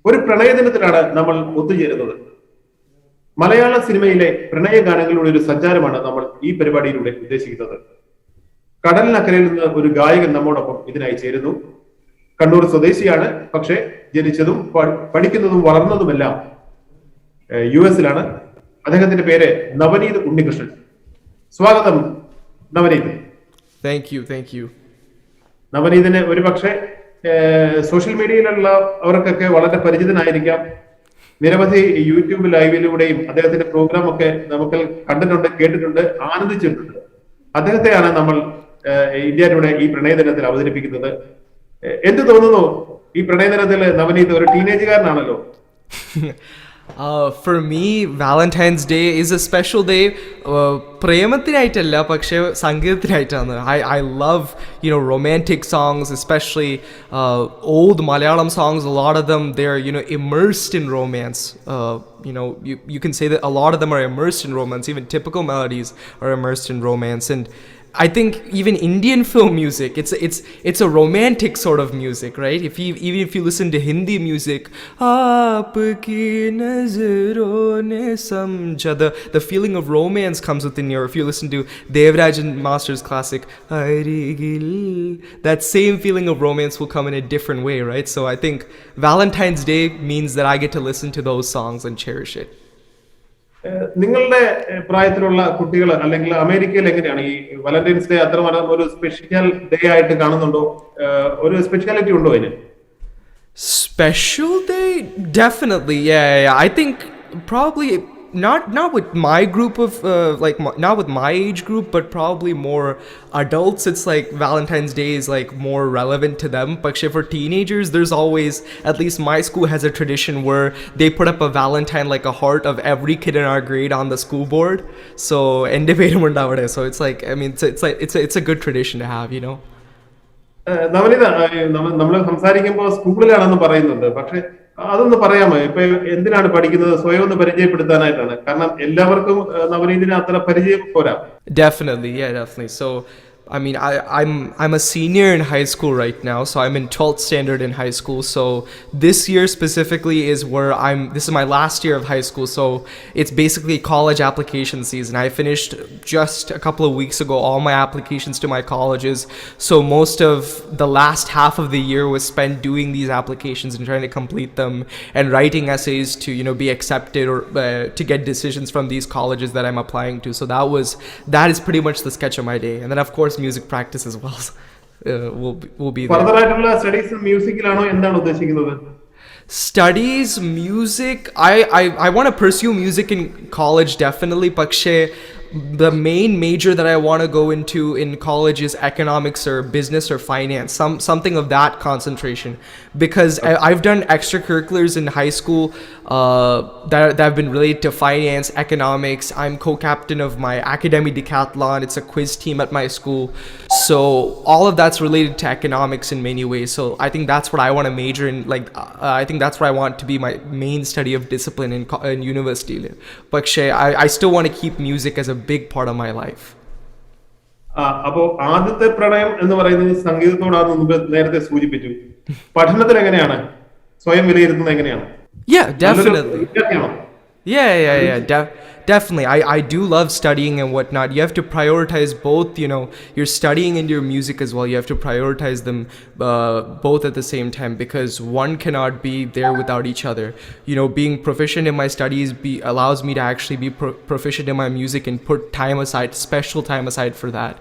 ഒരു പ്രണയദിനത്തിലാണ് നമ്മൾ ഒത്തുചേരുന്നത്. മലയാള സിനിമയിലെ പ്രണയ ഗാനങ്ങളുടെ ഒരു സഞ്ചാരമാണ് നമ്മൾ ഈ പരിപാടിയിലൂടെ ഉദ്ദേശിക്കുന്നത്. കടലിനക്കരയിൽ നിന്ന് ഒരു ഗായകൻ നമ്മോടൊപ്പം ഇതിനായി ചേരുന്നു. കണ്ണൂർ സ്വദേശിയാണ്, പക്ഷെ ജനിച്ചതും പഠിക്കുന്നതും വളർന്നതുമെല്ലാം US-ലാണ്. അദ്ദേഹത്തിന്റെ പേര് നവനീത് ഉണ്ണികൃഷ്ണൻ. സ്വാഗതം നവനീത്. Thank you. നവനീതിന് ഒരു പക്ഷേ സോഷ്യൽ മീഡിയയിലുള്ള അവർക്കൊക്കെ വളരെ പരിചിതനായിരിക്കാം. നിരവധി യൂട്യൂബ് ലൈവിലൂടെയും അദ്ദേഹത്തിന്റെ പ്രോഗ്രാം ഒക്കെ നമുക്ക് കണ്ടിട്ടുണ്ട്, കേട്ടിട്ടുണ്ട്, ആനന്ദിച്ചിട്ടുണ്ട്. അദ്ദേഹത്തെയാണ് നമ്മൾ ഇന്ത്യ ടുഡേ ഈ പ്രണയദിനത്തിൽ അവതരിപ്പിക്കുന്നത്. എന്ത് തോന്നുന്നു ഈ പ്രണയദിനത്തിൽ? നവനീത് ഒരു ടീനേജുകാരനാണല്ലോ. For me, Valentine's Day is a special day. പ്രേമത്തിനായിട്ടല്ല, പക്ഷേ സംഗീതത്തിനായിട്ടാണ്. I love, romantic songs, especially old Malayalam songs. A lot of them, they're, immersed in romance. You can say that a lot of them are immersed in romance. Even typical melodies are immersed in romance. And I think even Indian film music, it's a romantic sort of music, right? Even if you listen to Hindi music, aapki nazaron ne samjha, the feeling of romance comes within you. If you listen to Devarajan Master's classic Arigil, that same feeling of romance will come in a different way, right? So I think Valentine's Day means that I get to listen to those songs and cherish it. നിങ്ങളുടെ പ്രായത്തിലുള്ള കുട്ടികൾ അല്ലെങ്കിൽ അമേരിക്കയിൽ എങ്ങനെയാണ് ഈ Valentine's day അത്ര ഒരു special day ആയിട്ട് കാണുന്നുണ്ടോ? ഒരു സ്പെഷ്യാലിറ്റി ഉണ്ടോ അതിന്? Special day? Definitely, yeah. I think probably not with my group of not with my age group, but probably more adults. It's like Valentine's Day is like more relevant to them. But for teenagers, there's always, at least my school has a tradition where they put up a Valentine, like a heart of every kid in our grade on the school board. So so it's like, I mean, it's a good tradition to have, Navanitha, നമ്മൾ സംസാരിക്കുമ്പോൾ സ്കൂളിലാണെന്ന് പറയുന്നുണ്ട്. പക്ഷെ അതൊന്ന് പറയാമോ? ഇപ്പൊ എന്തിനാണ് പഠിക്കുന്നത്? സ്വയം ഒന്ന് പരിചയപ്പെടുത്താനായിട്ടാണ്. കാരണം എല്ലാവർക്കും നവനീതിന് അത്ര പരിചയം പോരാ. Definitely. So I mean, I'm a senior in high school right now, so I'm in 12th standard in high school. So this year specifically is where this is my last year of high school, so it's basically college application season. I finished just a couple of weeks ago all my applications to my colleges, so most of the last half of the year was spent doing these applications and trying to complete them and writing essays to, be accepted or to get decisions from these colleges that I'm applying to. So that is pretty much the sketch of my day. And then of course music practice as well will be there. ഫർദറായിട്ടുള്ള studies മ്യൂസിക്കിലാണോ? എന്താണ് ഉദ്ദേശിക്കുന്നത്? Studies, music. I want to pursue music in college, definitely. പക്ഷേ the main major that I want to go into in college is economics or business or finance, something of that concentration, because I've done extracurriculars in high school that have been related to finance, economics. I'm co-captain of my academic decathlon. It's a quiz team at my school, so all of that's related to economics in many ways. So I think that's what I want to major in. I think that's what I want to be my main study of discipline in university. But I still want to keep music as a big part of my life. അപ്പോ ആദ്യത്തെ പ്രണയം എന്ന് പറയുന്നത് സംഗീതത്തോടാണെന്ന് നേരത്തെ സൂചിപ്പിച്ചു. പഠനത്തിൽ എങ്ങനെയാണ്? സ്വയം വിലയിരുത്തുന്നത് എങ്ങനെയാണ്? Yeah, definitely. Yeah. Definitely. I do love studying and whatnot. You have to prioritize both, your studying and your music as well. You have to prioritize them both at the same time, because one cannot be there without each other. Being proficient in my studies allows me to actually be proficient in my music and put time aside, special time aside for that.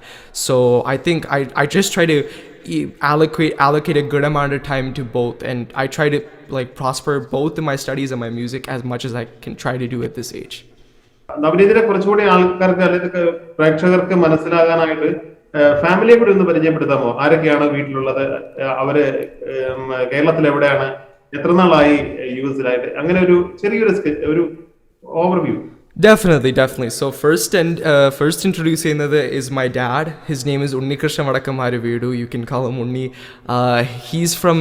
So I think I just try to allocate a good amount of time to both, and I try to prosper both in my studies and my music as much as I can try to do at this age. നവനീതിനെ കുറച്ചുകൂടി ആൾക്കാർക്ക് അല്ലെങ്കിൽ പ്രേക്ഷകർക്ക് മനസ്സിലാകാനായിട്ട് ഫാമിലിയെ കൂടി ഒന്ന് പരിചയപ്പെടുത്താമോ? ആരൊക്കെയാണ് വീട്ടിലുള്ളത്? അവര് കേരളത്തിൽ എവിടെയാണ്? എത്ര നാളായി US-ലായിട്ട്? അങ്ങനെ ഒരു ചെറിയൊരു overview. Definitely. So first introducing is my dad. His name is Unnikrishnan. You can call him Unni. He's from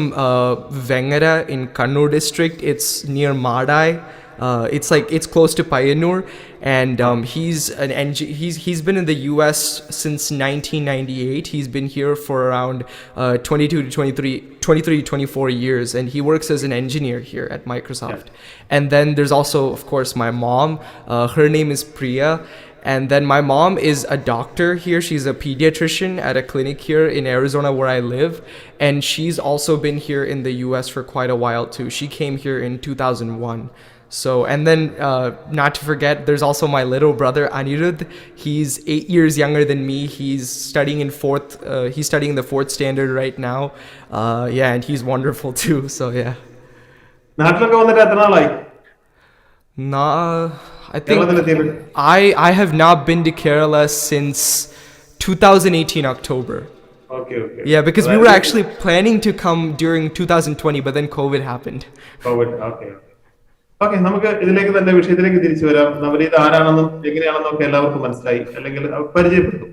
Vengara in Kannur district. It's near Madai. It's close to Payyanur, and he's been in the US since 1998. He's been here for around 22 to 23, 24 years, and he works as an engineer here at Microsoft. And then there's also, of course, my mom. Her name is Priya. And then my mom is a doctor here. She's a pediatrician at a clinic here in Arizona where I live. And she's also been here in the US for quite a while too. She came here in 2001. So, and then not to forget, there's also my little brother Anirudh. He's 8 years younger than me. He's studying in the fourth standard right now. Yeah, and he's wonderful too. So yeah. നാട്ടിലൊക്കെ വന്നിട്ട് എത്ര നാളായി? Nah, I think I have not been to Kerala since 2018 October. Okay. Yeah, because we were actually planning to come during 2020, but then COVID happened. Okay, നമുക്ക് ഇതിലേക്ക് തന്നെ വിഷയത്തിലേക്ക് തിരിച്ചു വരാം. നവനീത് ആരാണെന്നും എങ്ങനെയാണെന്നും ഒക്കെ എല്ലാവർക്കും മനസ്സിലായി, അല്ലെങ്കിൽ പരിചയപ്പെട്ടു.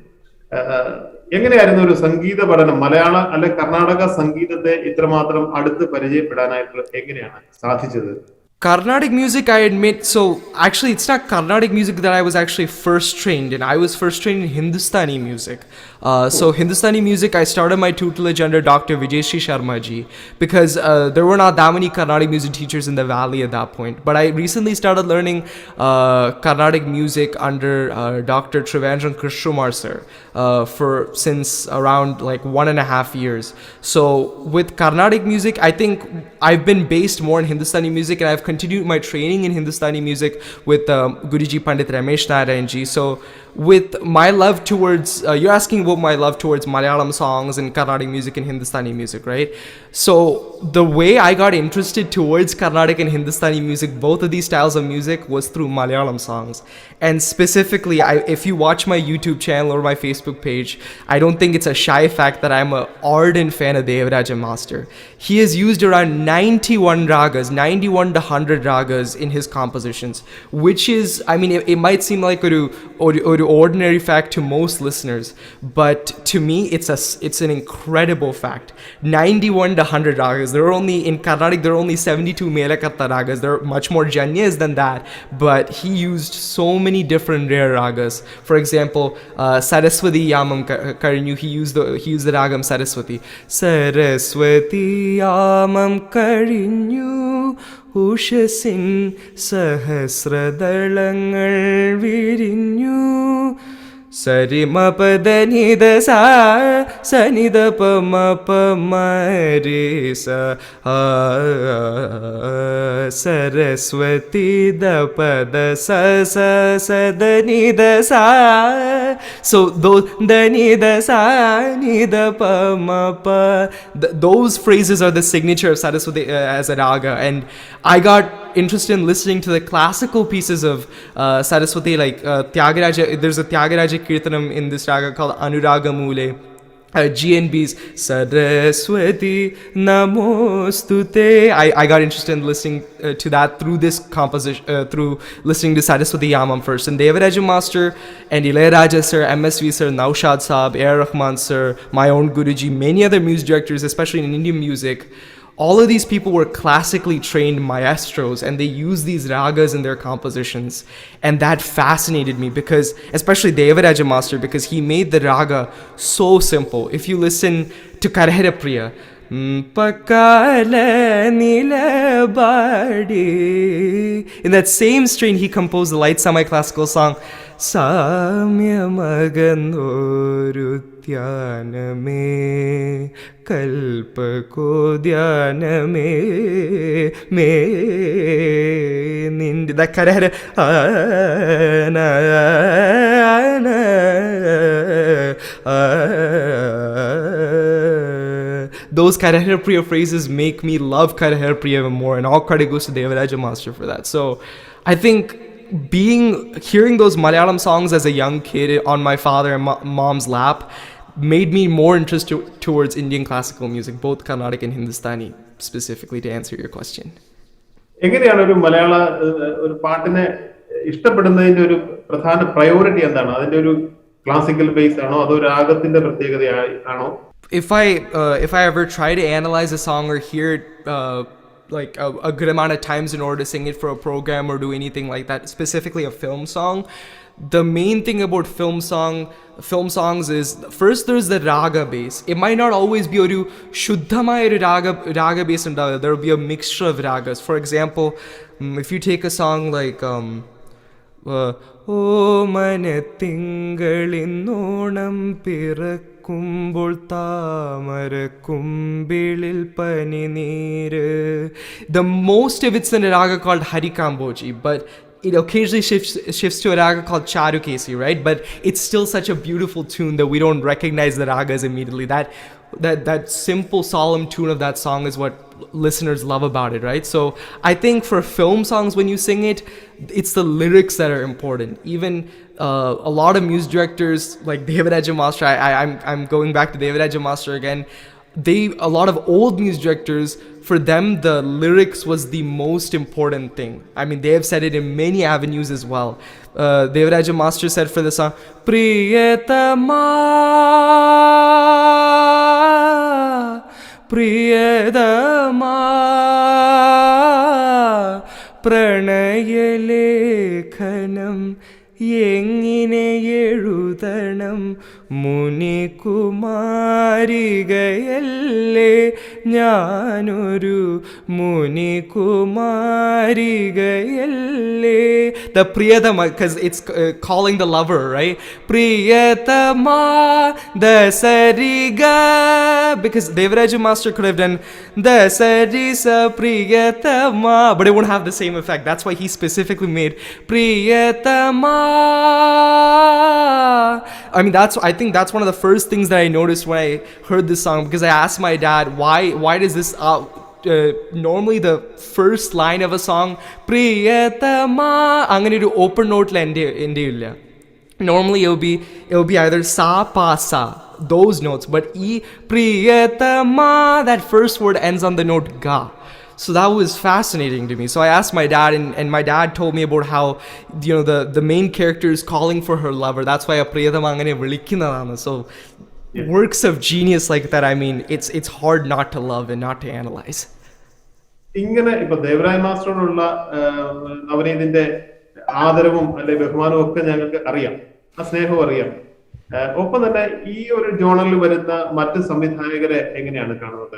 എങ്ങനെയായിരുന്നു ഒരു സംഗീത പഠനം, മലയാള അല്ലെ കർണാടക സംഗീതത്തെ ഇത്രമാത്രം അടുത്ത് പരിചയപ്പെടാനായിട്ട് എങ്ങനെയാണ് സാധിച്ചത്? Carnatic music, I admit, so actually it's not Carnatic music that I was actually first trained in. I was first trained in Hindustani music. So Hindustani music, I started my tutelage under Dr. Vijayshri Sharma ji, because there were not that many Carnatic music teachers in the valley at that point. But I recently started learning Carnatic music under Dr. Trivandrum Krishnamar sir since around like 1.5 years. So with Carnatic music, I think I've been based more in Hindustani music, and I've continued my training in Hindustani music with Guruji Pandit Ramesh Narayan ji. So with my love towards, you're asking about my love towards Malayalam songs and Carnatic music and Hindustani music, right? So the way I got interested towards Carnatic and Hindustani music, both of these styles of music, was through Malayalam songs. And specifically, if you watch my YouTube channel or my Facebook page, I don't think it's a shy fact that I'm an ardent fan of Devaraja Master. He has used around 91 ragas, 91 to 100 ragas in his compositions, which is, I mean, it might seem like an ordinary fact to most listeners, but to me, it's an incredible fact. 91 to 100 ragas. There are only, in Carnatic, there are only 72 Melakatta ragas. There are much more janyas than that, but he used so many different rare ragas. For example, Saraswati Yamam Karinyu, he used the ragam Saraswati. Saraswati Yamam Karinyu ഉഷസിൻ സഹസ്രദളങ്ങൾ വിരിഞ്ഞു സരിമപദനിദ സാ സനിദ പമപമരിസ സരസ്വതി ദപദ സ സദനിദ സാ. So those danida sa nida pamapa, those phrases are the signature of Saraswati as a raga, and I got interested in listening to the classical pieces of Saraswati, like Tyagaraja. There's a Tyagaraja Kirtanam in this raga called Anuraga Mule. GNB's Saraswati Namostute. I got interested in listening to that through this composition, through listening to Saraswati Yamam first. And Devaraja Master and Ilayaraja sir, MSV sir, Naushad Saab, A.R. Rahman sir, my own Guruji, many other music directors, especially in Indian music, all of these people were classically trained maestros, and they used these ragas in their compositions. And that fascinated me, because, especially Devaraja Master, because he made the raga so simple. If you listen to Karahara Priya, Pakala Nilabadi, in that same strain, he composed the light semi-classical song, Samya Magandorutyaname Kalpako Dhyaname Me Nindi. That Karahara those Karahara Priya phrases make me love Karahara Priya even more, and all credit goes to Devaraja Master for that. So I think hearing those Malayalam songs as a young kid on my father and mom's lap made me more interested towards Indian classical music, both Carnatic and Hindustani, specifically, to answer your question. എങ്ങനെയാണ് ഒരു മലയാള ഒരു പാട്ടിനെ ഇഷ്ടപ്പെടുന്നതിന്റെ ഒരു പ്രധാന priority എന്താണ്? അതിന്റെ ഒരു classical base ആണോ, അതോ രാഗത്തിന്റെ പ്രത്യേകതയാണോ? If I ever try to analyze a song or hear it like a good amount of times in order to sing it for a program or do anything like that, specifically a film song, the main thing about film songs is, first there's the raga base. It might not always be ഒരു ശുദ്ധമായ ഒരു raga base ഉണ്ടാവില്ല. There will be a mixture of ragas. For example, if you take a song like oh മനത്തിങ്കളിന്നോണം പിറക്കുമ്പോൾ താമരക്കുമ്പിളിൽ പനിനീര്. The most of it's in a raga called Harikamboji, but it occasionally shifts to a raga called Charukesi, right? But it's still such a beautiful tune that we don't recognize the ragas immediately. That simple, solemn tune of that song is what listeners love about it, right? So I think for film songs, when you sing it, it's the lyrics that are important. Even a lot of music directors like Devaraja Master, I'm going back to Devaraja Master again. A lot of old music directors, for them the lyrics was the most important thing. I mean, they have said it in many avenues as well. Devaraja Master said for the song, Priyatama Priyadama Pranayalekhanam എങ്ങനെ എഴുതണം മുനികുമാരികയല്ലേ ഞാനൊരു മുനികുമാരികയല്ലേ. The Priyatama, because it's calling the lover, right? Priyatama the Sariga, because Devaraja Master could have done the Sarisa Priyatama, but it wouldn't have the same effect. That's why he specifically made Priyatama. I mean, I think that's one of the first things that I noticed when I heard this song, because I asked my dad, why does this normally the first line of a song Priyatama angane oru open note la ende illa. Normally it will be either sa pa sa, those notes, but Priyatama, that first word ends on the note ga. So that was fascinating to me. So I asked my dad, and my dad told me about how, you know, the main character is calling for her lover. That's why a Priyatama angane vilikkunnathanu. So works of genius like that, I mean, it's hard not to love and not to analyze. ഇങ്ങനെ ഇപ്പൊ ദേവരായ മാസ്റ്ററോടുള്ള നവനീതിന്റെ ആദരവും അല്ലെ ബഹുമാനവും ഒക്കെ ഞങ്ങൾക്ക് അറിയാം, ആ സ്നേഹവും അറിയാം. ഒപ്പം തന്നെ ഈ ഒരു ജോണറിൽ വരുന്ന മറ്റ് സംവിധായകരെ എങ്ങനെയാണ് കാണുന്നത്?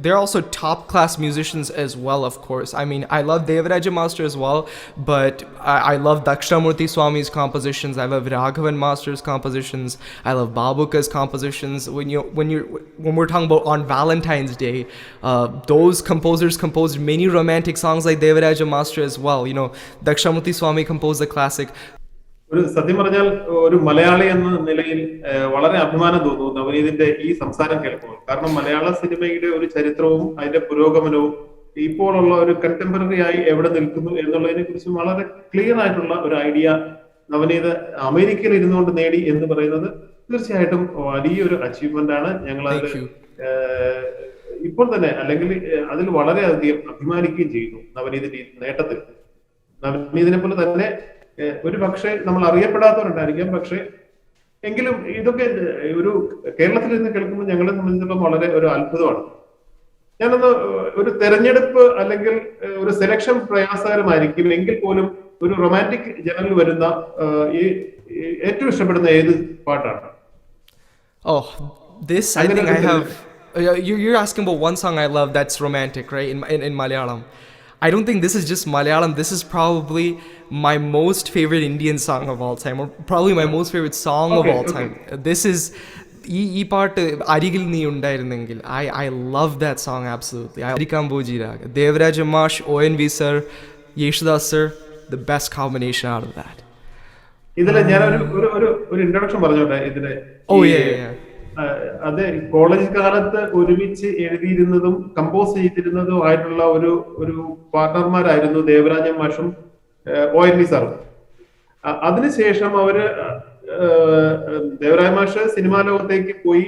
They're also top-class musicians as well, of course. I mean, I love Devaraja Master as well, but I love Dakshinamurti Swami's compositions. I love Raghavan Master's compositions. I love Babuka's compositions. When we're talking about on Valentine's Day, those composers composed many romantic songs like Devaraja Master as well. You know, Dakshinamurti Swami composed the classic. ഒരു സത്യം പറഞ്ഞാൽ ഒരു മലയാളി എന്ന നിലയിൽ വളരെ അഭിമാനം തോന്നുന്നു നവനീതിന്റെ ഈ സംസാരം കേൾക്കുമ്പോൾ. കാരണം മലയാള സിനിമയുടെ ഒരു ചരിത്രവും അതിന്റെ പുരോഗമനവും ഇപ്പോഴുള്ള ഒരു കണ്ടംപററി ആയി എവിടെ നിൽക്കുന്നു എന്നുള്ളതിനെ കുറിച്ച് വളരെ ക്ലിയർ ആയിട്ടുള്ള ഒരു ഐഡിയ നവനീത് അമേരിക്കയിൽ ഇരുന്നുകൊണ്ട് നേടി എന്ന് പറയുന്നത് തീർച്ചയായിട്ടും വലിയൊരു അച്ചീവ്മെന്റ് ആണ്. ഞങ്ങൾ അതിൽ ഇപ്പോൾ തന്നെ അല്ലെങ്കിൽ അതിൽ വളരെയധികം അഭിമാനിക്കുകയും ചെയ്യുന്നു നവനീതിന്റെ ഈ നേട്ടത്തിൽ. നവനീതിനെ പോലെ തന്നെ ഒരു പക്ഷേ നമ്മൾ അറിയപ്പെടാത്തവരുണ്ടായിരിക്കാം, പക്ഷെ എങ്കിലും ഇതൊക്കെ ഒരു കേരളത്തിൽ നിന്ന് കേൾക്കുമ്പോൾ ഞങ്ങളെ സംബന്ധിച്ചിടത്തോളം വളരെ ഒരു അത്ഭുതമാണ്. ഞാനൊന്ന് ഒരു തെരഞ്ഞെടുപ്പ് അല്ലെങ്കിൽ ഒരു സെലക്ഷൻ പ്രയാസകരമായിരിക്കും എങ്കിൽ പോലും ഒരു റൊമാൻറ്റിക് ജനറിൽ വരുന്ന ഈ ഏറ്റവും ഇഷ്ടപ്പെടുന്ന ഏത് പാട്ടാണ്? Oh, this I think I have. You're asking about one song I love that's romantic, right? In Malayalam. I don't think this is just Malayalam. This is probably my most favorite Indian song of all time, or probably my most favorite song of all time. This is ee part Arigil Nee Undayirunengil. I love that song absolutely. Harikamboji Raga. Devaraja Mash, ONV sir, Yeshudas sir, the best combination out of that. ഇതിലെ ഞാൻ ഒരു introduction പറഞ്ഞോട്ടെ ഇതിലെ. Oh yeah. അത് college കാലത്ത് ഒരുമിച്ച് എഴുതിയിരുന്നതും compose ചെയ്തിരുന്നതും ആയിട്ടുള്ള ഒരു പാർട്ണർമാരായിരുന്നു ദേവരാജ മാഷും ONV സാറും. അതിനുശേഷം അവര് ദേവരാജ മാഷ് സിനിമാ ലോകത്തേക്ക് പോയി.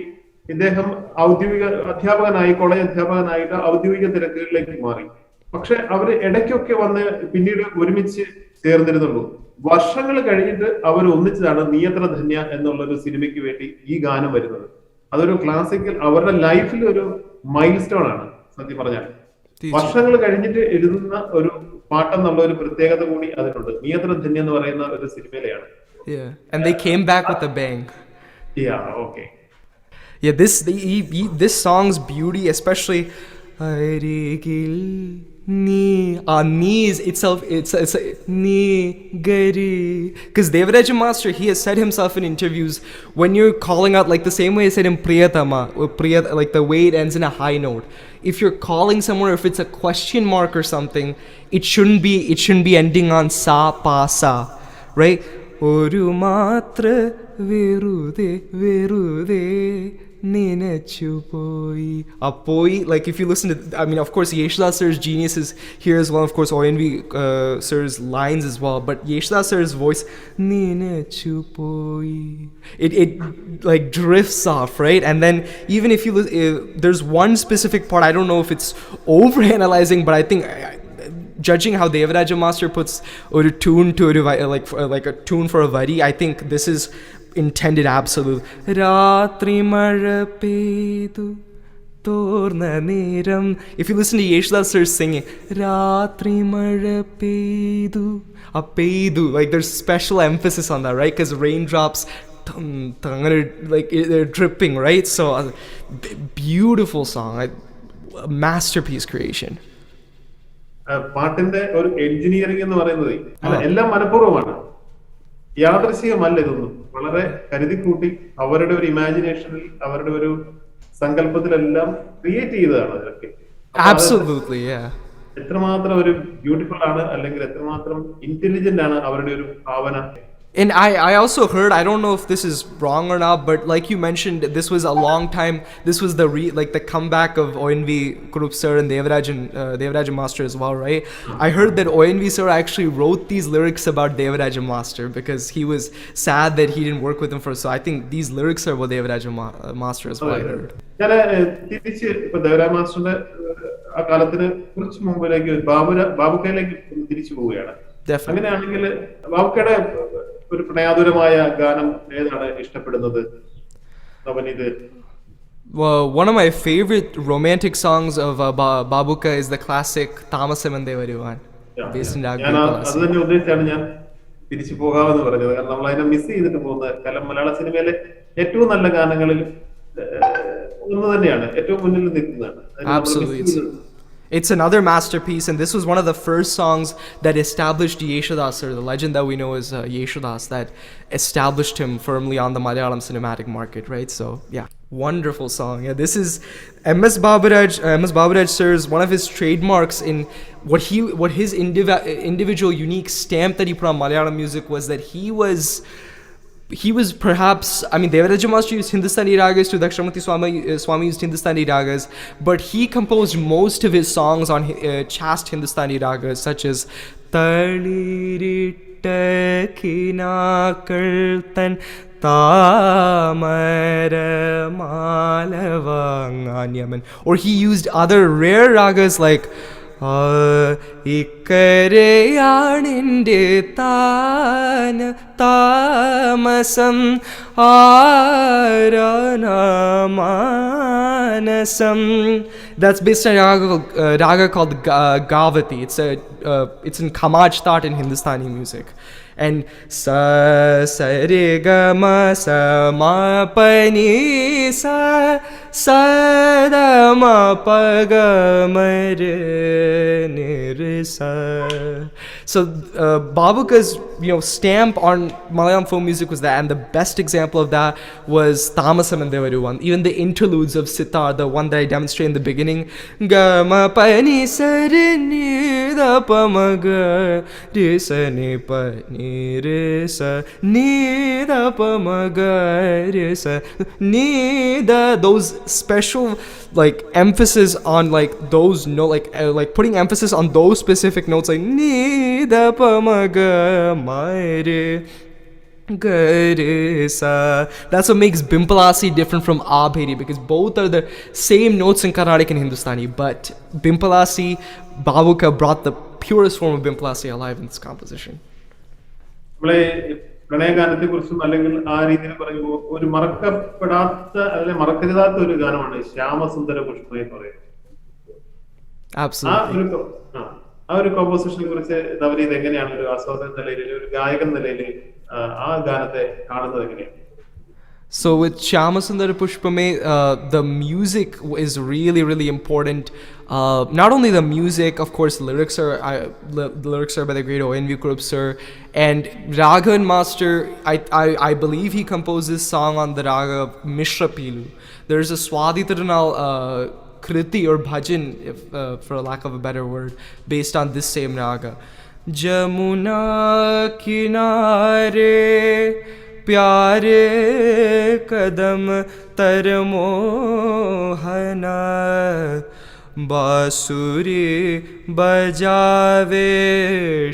ഇദ്ദേഹം ഔദ്യോഗിക അധ്യാപകനായി, കോളേജ് അധ്യാപകനായിട്ട് ഔദ്യോഗിക തിരക്കുകളിലേക്ക് മാറി. പക്ഷെ അവര് ഇടയ്ക്കൊക്കെ വന്ന് പിന്നീട് ഒരുമിച്ച് ചേർന്നിരുന്നുള്ളൂ. വർഷങ്ങൾ കഴിഞ്ഞിട്ട് അവർ ഒന്നിച്ചതാണ് നീയത്ര ധന്യ എന്നുള്ളൊരു സിനിമയ്ക്ക് വേണ്ടി ഈ ഗാനം വരുന്നത്. അതൊരു ക്ലാസിക്കൽ, അവരുടെ ലൈഫിൽ ഒരു മൈൽ സ്റ്റോൺ ആണ് സത്യം പറഞ്ഞാൽ. വർഷങ്ങൾ കഴിഞ്ഞിട്ട് എഴുതുന്ന ഒരു പാട്ടെന്നുള്ള ഒരു പ്രത്യേകത കൂടി അതിനുണ്ട്. നീയത്ര ധന്യ എന്ന് പറയുന്ന ഒരു സിനിമയിലെയാണ്. Yeah, and they came back with a bang. Yeah, okay. Yeah, this song's beauty, especially Arigil Ni itself, it's Ni Gari. Because Devaraja Master, he has said himself in interviews, when you're calling out, like the same way I said in Priyatama, like the way it ends in a high note. If you're calling somewhere, if it's a question mark or something, it shouldn't be ending on sa pa sa, right? Oru matra verude ninechu poi. Poi, like if you listen to, I mean, of course, Yeshdas sir's genius is here as well. Of course, ONV sir's lines as well. But Yeshdas sir's voice, ninechu poi, it like drifts off, right? And then even if you there's one specific part, I don't know if it's overanalyzing, but I think, judging how Devaraja Master puts a tune to like a tune for a vari, I think this is intended absolute. Ratri mara pedu torna neram. If you listen to Yeshdas sir singing, Ratri mara pedu, like there's special emphasis on that, right? Because raindrops, like they're dripping, right? So beautiful song, a masterpiece creation. പാട്ടിന്റെ ഒരു engineering എന്ന് പറയുന്നത് എല്ലാം മനഃപൂർവ്വമാണ്, യാദൃശ്ചികമല്ല. ഇതൊന്നും വളരെ കരുതിക്കൂട്ടി അവരുടെ ഒരു ഇമാജിനേഷനിൽ, അവരുടെ ഒരു സങ്കല്പത്തിലെല്ലാം ക്രിയേറ്റ് ചെയ്തതാണ് ഇതൊക്കെ. എത്രമാത്രം ഒരു ബ്യൂട്ടിഫുൾ ആണ്, അല്ലെങ്കിൽ എത്രമാത്രം ഇന്റലിജന്റ് ആണ് അവരുടെ ഒരു ഭാവന. And I also heard, I don't know if this is wrong or not, but like you mentioned, this was a long time, this was the comeback of ONV Group sir and Devaraja Master as well, right? I heard that ONV sir actually wrote these lyrics about Devaraja Master because he was sad that he didn't work with him for, so I think these lyrics are about Devaraja Master as well. ഞാൻ തിരിച്ച് ഇപ്പൊ ദേവരാജ മാസ്റ്ററിന്റെ ആ കാലത്തിന് കുറച്ച് മുമ്പിലേക്ക് ബാബുക്കയിലേക്ക് തിരിച്ചു പോവുകയാണ്. അങ്ങനെയാണെങ്കിൽ ബാബുക്കയുടെ ഒരു പ്രണയാതുരമായ ഗാനം ഏതാണ് ഇഷ്ടപ്പെടുന്നത് Navneet? Well, one of my favorite romantic songs of Babuka is the classic Tamasamande Varuvan. ഞാൻ അത് തന്നെ ഉദ്ദേശിച്ചാണ് ഞാൻ തിരിച്ചു പോകാമെന്ന് പറഞ്ഞത്. കാരണം നമ്മൾ അതിനെ മിസ് ചെയ്തിട്ട് പോകുന്നത്. കാരണം മലയാള സിനിമയിലെ ഏറ്റവും നല്ല ഗാനങ്ങളിൽ ഒന്ന് തന്നെയാണ്, ഏറ്റവും മുന്നിൽ നിൽക്കുന്നതാണ്. It's another masterpiece, and this was one of the first songs that established Yeshudas, or the legend that we know as Yeshudas, that established him firmly on the Malayalam cinematic market, right? So, yeah, wonderful song. Yeah, this is M.S. Baburaj sir's one of his trademarks in what his individual unique stamp that he put on Malayalam music was that he was perhaps, I mean, Devaraja Master used Hindustani ragas to Daksharamurthy Swami used Hindustani ragas, but he composed most of his songs on chaste Hindustani ragas, such as Taliritta Kinakal Tan Tamara Malavanganyaman. Or he used other rare ragas like ഇക്കരയാണിൻ്റെ താമസം ആരാനമാനസം. That's based on a raga called Gavati. It's in Kamaj thought in Hindustani music. And sa re ga ma sa ma pa ni sa da ma pa ga ma re ni re sa. So Babuka's stamp on Malayalam folk music was that, and the best example of that was Tamasam and Devaruvan. Even the interludes of sitar, the one that I demonstrated in the beginning, ga ma pa ni sa re ni da pa ma ga re sa ni pa ni re sa ni da pa ma ga re sa ni da, those special like emphasis on like those like putting emphasis on those specific notes, like ni da pa ma ga ma re Garisa. That's what makes Bimpalasi different from Abhedi, because both are the same notes in Carnatic and Hindustani, but Bimpalasi, Babuka brought the purest form of Bimpalasi alive in this composition. പ്രണയഗാനത്തെ കുറിച്ചും അല്ലെങ്കിൽ ആ രീതിയിൽ പറയുമ്പോൾ ഒരു മറക്കപ്പെടാത്ത അല്ലെങ്കിൽ മറക്കരുതാത്ത ഒരു ഗാനമാണ് ശ്യാമസുന്ദര പുഷ്പ എന്ന് പറയുന്നത്. Absolutely. ആ ഒരു കോമ്പോസിഷനെ കുറിച്ച് നവനീത് എങ്ങനെയാണ് ഒരു ആസ്വാദക നിലയിൽ ഒരു ഗായകൻ നിലയിൽ ആ ഗാനത്തെ കാണുന്നത് എങ്ങനെയാണ്? So with Shyamasundara Pushpame, the music is really, really important. Not only the music, of course, the lyrics are by the great O.N.V. Kurup sir, and Raghavan Master. I believe he composed this song on the raga Mishra Pilu. There's a Swadi Tirunal kriti or bhajan, for lack of a better word, based on this same raga. Jamuna kinare प्यारे कदम तरमोहना बांसुरी बजावे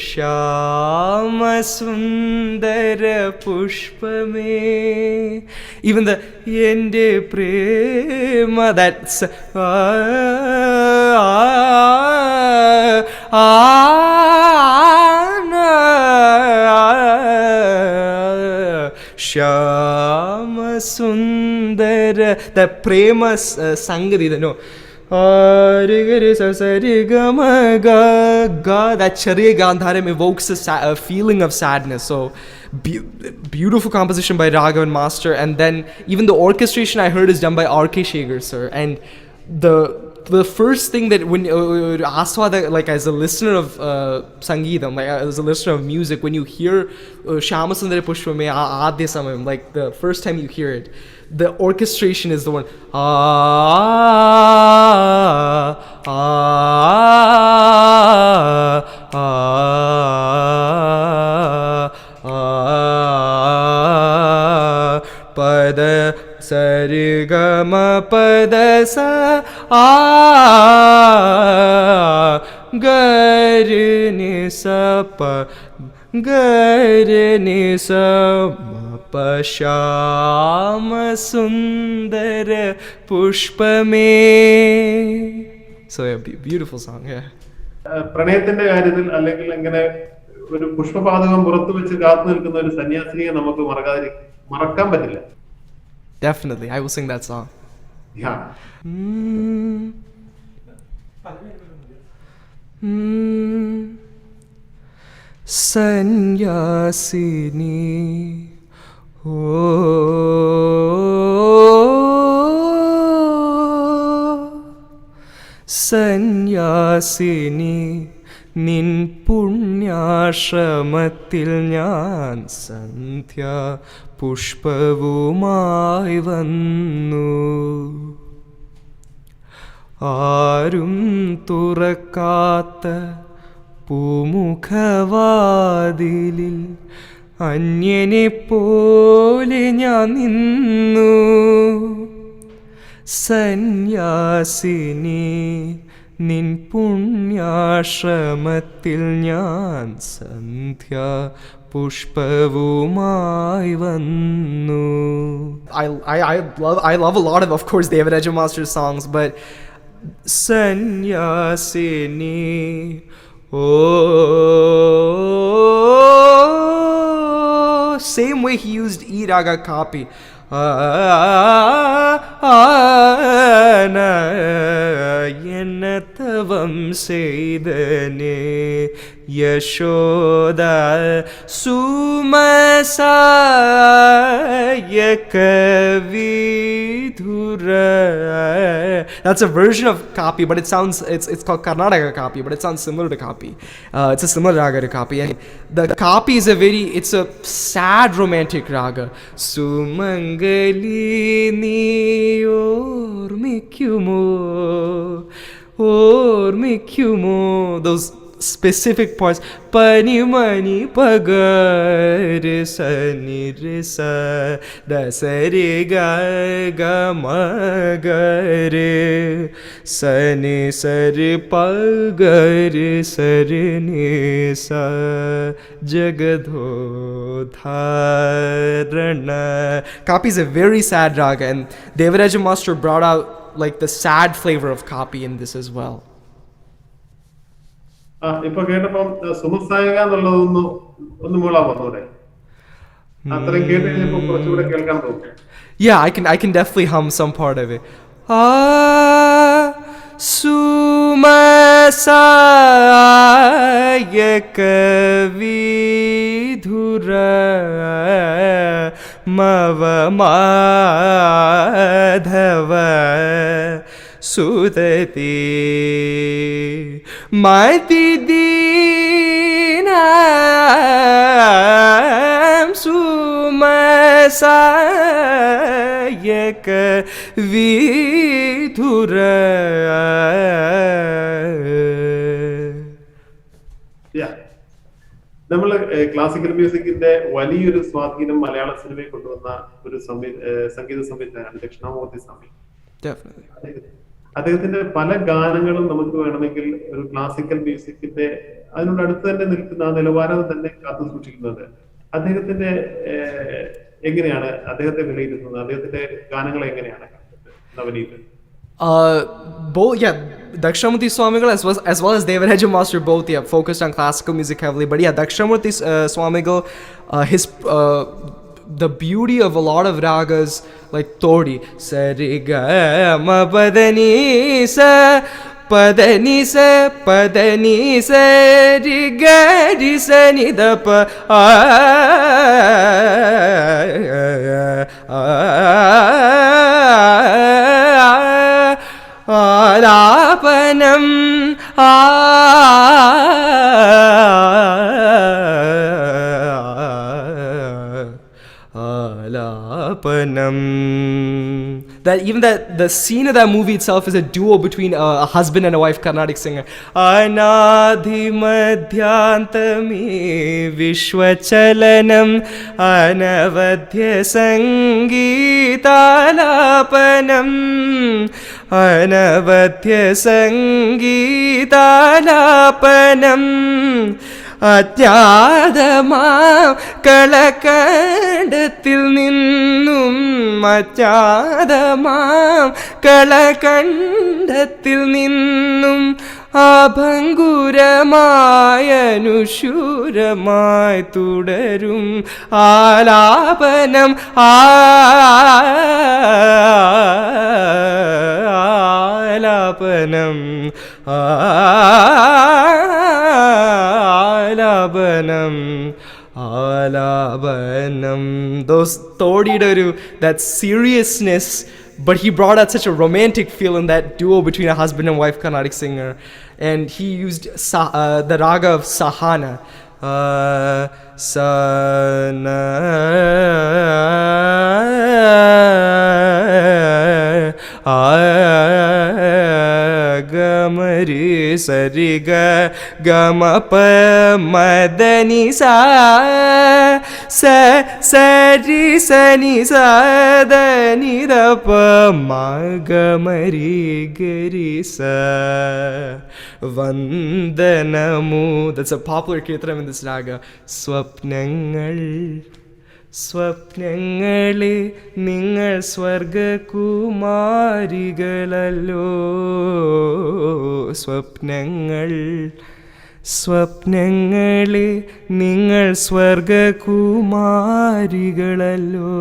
श्याम सुंदर पुष्प में. Even the yende prema, that's Shama Sundara, the prema sangari, no. That Chariya Gandharam evokes a feeling of sadness. So beautiful composition by Raghavan Master, and then even the orchestration I heard is done by R.K. Shegar sir. And the first thing that when aswada, like as a listener of sangeetam, like as a listener of music, when you hear Shyamasundara Pushpame Adya Samayam, like the first time you hear it, the orchestration is the one pada sarigama pada sa garini sa pa garini sa pa Shama Sundara Pushpame. So yeah, beautiful song, yeah. പ്രണയത്തിന്റെ കാര്യത്തിൽ അല്ലെങ്കിൽ എങ്ങനെ ഒരു പുഷ്പപാതകം പുറത്തു വെച്ച് കാത്തു നിൽക്കുന്ന ഒരു സന്യാസിനിയെ നമുക്ക് മറക്കാൻ പറ്റില്ല. Definitely, I will sing that song. Yeah. Sanyasini, Sanyasini, നിൻ പുണ്യാശ്രമത്തിൽ ഞാൻ സന്ധ്യ പുഷ്പവുമായി വന്നു. ആരും തുറക്കാത്ത പൂമുഖവാതിലിൽ അന്യനെ പോലെ ഞാൻ നിന്നു. സന്യാസിനി, നിൻ പുണ്യാശ്രമത്തിൽ ഞാൻ സന്ധ്യ പുഷ്പവുമായി വന്നു. I love a lot of course Devaraja Master's songs, but Sanyasini, oh, same way he used E raga kapi. என்னத்தவம் செய்தனே Yashoda சுமசாய கவிதுர. That's a version of kapi, but it's called Karnataka kapi, but it sounds similar to kapi. It's a similar raga to kapi, and the kapi is it's a sad romantic raga. Sumangali ni ormikkumo, those specific parts. Pani mani pagare sani risa dasari ga ga magare sani sari pagare sari nisa jagadhodharana. Kapi is a very sad raga, and Devaraja Master brought out like the sad flavor of kapi in this as well. ഇപ്പൊ കേട്ടപ്പം സുമസായക എന്നുള്ളതൊന്ന് മൂളാൻ വന്നൂടെ? അത്രയും കേട്ട് കഴിഞ്ഞപ്പോ കുറച്ചുകൂടെ കേൾക്കാൻ തോന്നുന്നു. Yeah, I can definitely hum some part of it. സുമസായക Vithura മവ Madhava സുദതി മതിദീനാം സുമസായക Vithura. നമ്മൾ classical മ്യൂസിക്കിന്റെ വലിയൊരു സ്വാധീനം മലയാള സിനിമയിൽ കൊണ്ടുവന്ന ഒരു സംഗീത സംവിധാനമാണ് ദക്ഷിണാമൂർത്തി സ്വാമി. അദ്ദേഹത്തിന്റെ പല ഗാനങ്ങളും നമുക്ക് വേണമെങ്കിൽ ഒരു ക്ലാസിക്കൽ മ്യൂസിക്കിന്റെ അതിനോട് അടുത്ത് തന്നെ നിൽക്കുന്ന ആ നിലവാരം തന്നെ കാത്തു സൂക്ഷിക്കുന്നത്. അദ്ദേഹത്തിന്റെ എങ്ങനെയാണ് അദ്ദേഹത്തെ വിലയിരുത്തുന്നത്? അദ്ദേഹത്തിന്റെ ഗാനങ്ങൾ എങ്ങനെയാണ് Navneet? Dakshinamurthy Swamigal as well as Devaraja Master both focused on classical music heavily, but Dakshinamurthy Swamigal, his the beauty of a lot of ragas like Todi, Sariga ma padani sa padani sa riga ri sa ni da pa ആലാപനം ആലാപനം. That even the scene of that movie itself is a duo between a husband and a wife Carnatic singer. Anadhi madhyantami vishwachalanam anavadhya sangeetalapanam anavadhya sangeetalapanam അജ്ഞാതമാം കളകണ്ഡത്തിൽ നിന്നും അജ്ഞാതമാം കളകണ്ഡത്തിൽ നിന്നും അഭംഗുരമായ അനുശൂരമായി തുടരും ആലാപനം ആലാപനം ആലാപനം ആലാപനം. Those Todidaru, that seriousness, but he brought out such a romantic feel in that duo between a husband and wife Carnatic singer, and he used the raga of Sahana. Sana gamari sariga gamapa madani sa sari sani sadani da pa magamari gari sa vandanamu. That's a popular kirtanam in this raga. സ്വപ്നങ്ങളെ നിങ്ങൾ സ്വർഗകുമാരികളല്ലോ. സ്വപ്നങ്ങളെ നിങ്ങൾ സ്വർഗകുമാരികളല്ലോ.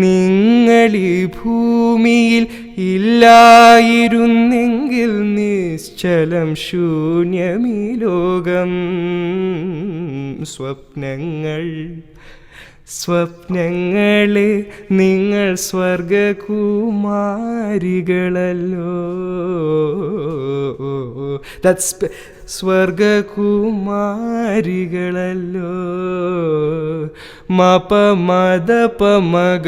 നിങ്ങളീ ഭൂമിയിൽ ഇല്ലായിരുന്നെങ്കിൽ നിശ്ചലം ശൂന്യമീ ലോകം. സ്വപ്നങ്ങളെ നിങ്ങൾ സ്വർഗകുമാരികളല്ലോ. That's സ്വർഗകുമാരികളല്ലോ. മപ മദ പ മഗ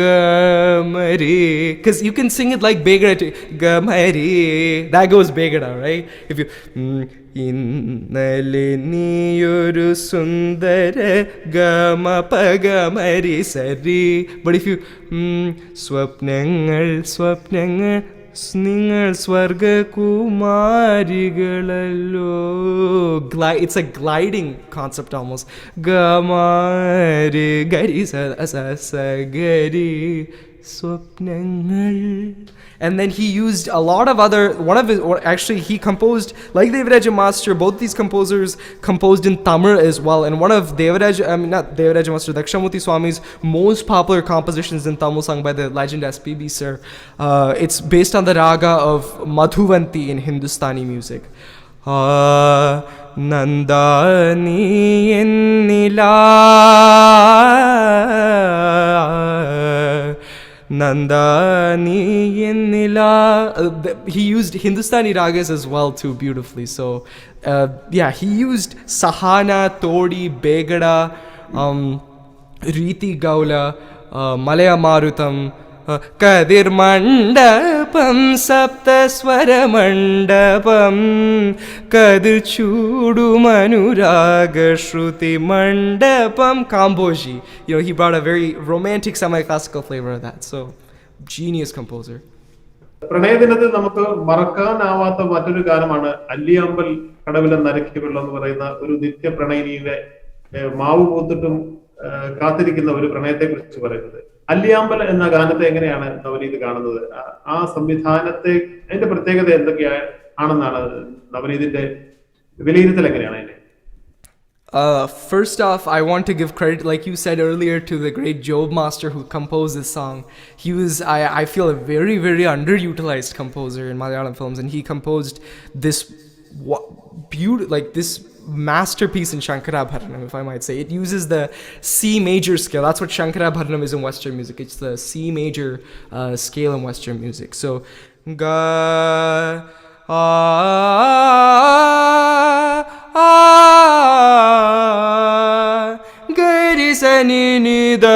മരി, because you can sing it like Begada gamari, that goes Begada, right? If you ഇന്നലെ നീയൊരു സുന്ദര ഗമപ ഗമരി സരി. But if you സ്വപ്നങ്ങൾ നിങ്ങൾ സ്വർഗകുമാരികളല്ലോ. It's a gliding concept almost. ഗമാരി ഗരി സ ഗരി സ്വപ്നങ്ങൾ And then he used a lot of other, one of his, or actually he composed, like Devaraja Master, both these composers composed in Tamil as well. And one of not Devaraja Master, Dakshamurthy Swami's most popular compositions in Tamil, sung by the legend SPB sir, it's based on the raga of Madhuvanti in Hindustani music. Nandani ennila Nandani ennila. He used Hindustani ragas as well too beautifully. So he used Sahana, Todi, Begada, Riti Gaula, Malaya Marutam, Kadir Mandapam, Saptaswara Mandapam, Kadir Chudu Manuraga Shruti Mandapam, Kamboji. He brought a very romantic semi-classical flavor of that. So, genius composer. പ്രണയദിനത്തിൽ നമുക്ക് മറക്കാനാവാത്ത മറ്റൊരു ഗാനമാണ് അല്ലിയാമ്പൽ കടവിലെ നരക്കി വെള്ളം എന്ന് പറയുന്ന ഒരു നിത്യ പ്രണയിനിയുടെ മാവ് പൂത്തിട്ടും കാത്തിരിക്കുന്ന ഒരു പ്രണയത്തെ കുറിച്ച് പറയുന്നത്. അല്ലിയാമ്പൽ എന്ന ഗാനത്തെ എങ്ങനെയാണ് നവനീത് കാണുന്നത്? ആ സംവിധാനത്തെ, അതിന്റെ പ്രത്യേകത എന്തൊക്കെയാണെന്നാണ് നവനീതിന്റെ വിലയിരുത്തൽ? എങ്ങനെയാണ് അതിനെ? First off, I want to give credit, like you said earlier, to the great Job Master who composed this song. He was, I feel, a very, very underutilized composer in Malayalam films, and he composed this this masterpiece in Shankarabharanam, if I might say. It uses the C major scale. That's what Shankarabharanam is in Western music. It's the C major scale in Western music. So, ga gari sani ni da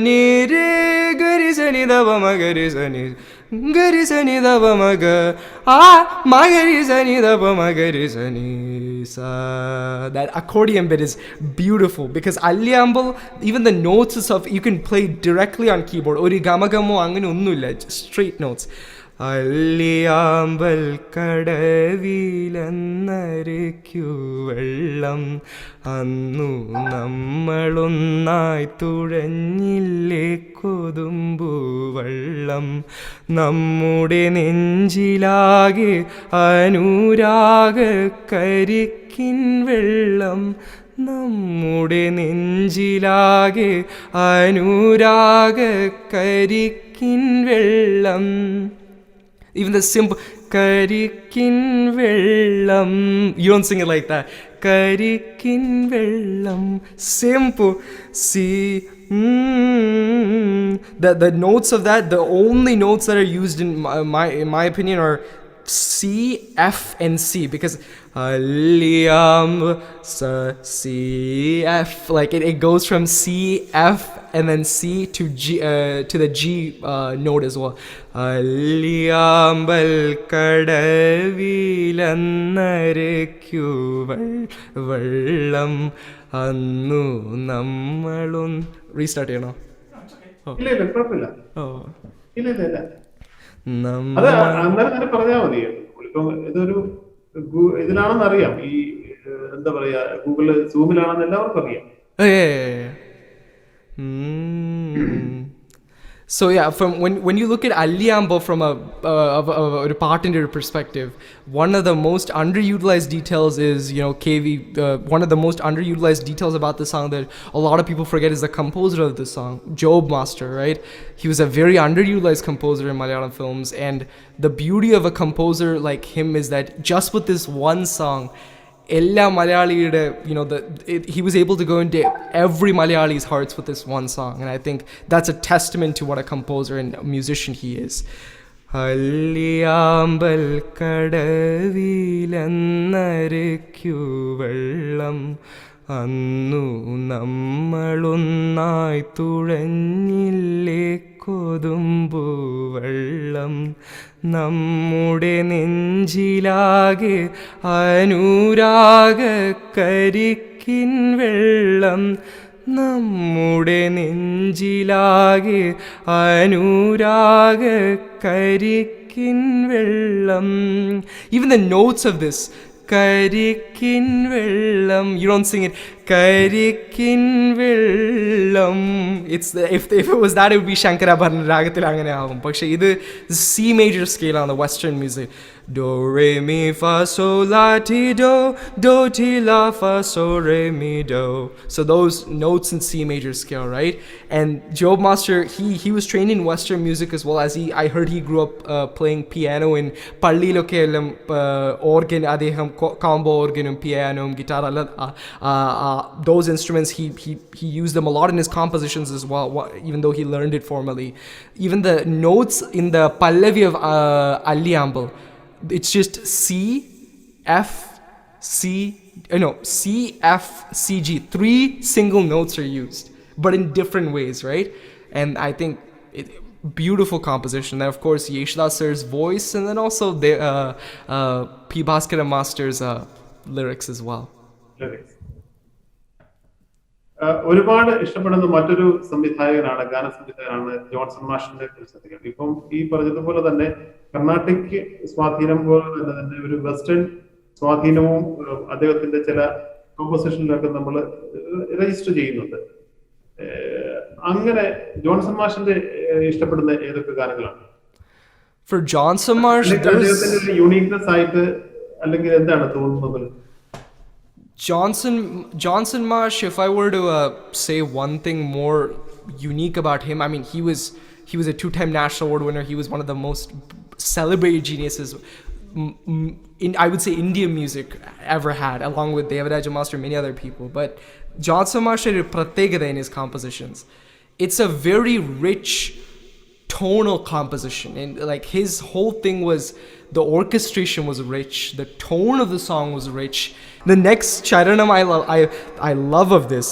ni re gari sani da ba ma gari sani gari sani da ba ma ga ma gari sani da ba ma gari sani sa. That accordion bit is beautiful because Alliyambal, even the notes itself, you can play directly on keyboard. Ori gama gamo angane onnu illa, just straight notes. Alliyambal കടവിലെന്നരയ്ക്കു വെള്ളം അന്നു നമ്മളൊന്നായി തുഴഞ്ഞില്ലേ കൊതുമ്പു വെള്ളം നമ്മുടെ നെഞ്ചിലാകെ അനുരാഗ കരിക്കിൻ വെള്ളം നമ്മുടെ നെഞ്ചിലാകെ അനുരാഗ കരിക്കിൻ വെള്ളം. Even the simple Karikin Vellam, you don't sing it like that. Karikin Vellam, simple. See, the notes of that, the only notes that are used in my opinion are C, F, and C, because Liam, C, F, like it goes from C, F, and then C to G, to the G note as well. Alliyambal കടവിലെന്നരയ്ക്കു വെള്ളം അന്നു നമ്മളൊന്ന്. Restart ചെയ്യണോ? ഇല്ല കുഴപ്പമില്ല. പറഞ്ഞാൽ മതി. ഇപ്പം ഇതൊരു ഇതിലാണെന്ന് അറിയാം, ഈ എന്താ പറയാ, ഗൂഗിള് സൂമിലാണെന്ന് എല്ലാവർക്കും അറിയാം. So yeah, from when you look at Alliyambal from a partner perspective, one of the most underutilized details is, KV. One of the most underutilized details about the song that a lot of people forget is the composer of this song, Job Master. Right, he was a very underutilized composer in Malayalam films, and the beauty of a composer like him is that just with this one song, Ella Malayalide, he was able to go into every Malayali's hearts with this one song, and I think that's a testament to what a composer and a musician he is. Alliyambal കടവിലെന്നരയ്ക്കു വെള്ളം അന്നു നമ്മളൊന്നായി തുഴഞ്ഞില്ലേ കൊതുമ്പു വെള്ളം നമ്മുടെ നെഞ്ചിലാകെ അനുരാഗ കരിക്കിൻ വെള്ളം നമ്മുടെ നെഞ്ചിലാകെ അനുരാഗ കരിക്കിൻ വെള്ളം. Even the notes of this, കരിക്കിൻ വെള്ളം. You don't sing it. കരിക്കിൻ വെള്ളം. It's the, if it was that, it would be Shankarabharan രാഗത്തിൽ അങ്ങനെ ആവും. പക്ഷേ ഇത് C major scale on the Western music. Do re mi fa sol la ti do ti la fa sol re mi do. So those notes in C major scale, right? And Job Master, he was trained in Western music as well, as I heard he grew up playing piano in പള്ളിയിലൊക്കെ എല്ലാം organ അദ്ദേഹം combo organum piano guitar those instruments he used them a lot in his compositions as well, even though he learned it formally. Even the notes in the pallavi of Alliyambal, it's just C F C F C G. 3 single notes are used, but in different ways, right? And I think beautiful composition. And of course Yeshudas sir's voice, and then also the P Bhaskara master's lyrics as well. Lyrics. ഒരുപാട് ഇഷ്ടപ്പെടുന്ന മറ്റൊരു സംവിധായകനാണ്, ഗാന സംവിധായകനാണ് Johnson മാഷിന്റെ ശ്രദ്ധിക്കുന്നത്. ഇപ്പം ഈ പറഞ്ഞതുപോലെ തന്നെ കർണാട്ടിക് സ്വാധീനം പോലെ തന്നെ ഒരു വെസ്റ്റേൺ സ്വാധീനവും അദ്ദേഹത്തിന്റെ ചില കോമ്പോസിഷനിലൊക്കെ നമ്മൾ രജിസ്റ്റർ ചെയ്യുന്നുണ്ട്. അങ്ങനെ ജോൺസൺ മാഷിന്റെ ഇഷ്ടപ്പെടുന്ന ഏതൊക്കെ ഗാനങ്ങളാണ്? For Johnson Marsh, അദ്ദേഹത്തിന്റെ ഒരു യൂണിക്നെസ് ആയിട്ട് അല്ലെങ്കിൽ എന്താണ് തോന്നുന്നത്? Johnson Marsh, if I were to say one thing more unique about him, I mean, he was a 2-time national award winner. He was one of the most celebrated geniuses in, I would say, Indian music ever had, along with Devaraja Master and many other people. But Johnson Marsh had a pratyegata in his compositions. It's a very rich tonal composition, and like his whole thing was, the orchestration was rich, the tone of the song was rich. The next charanam I love of this,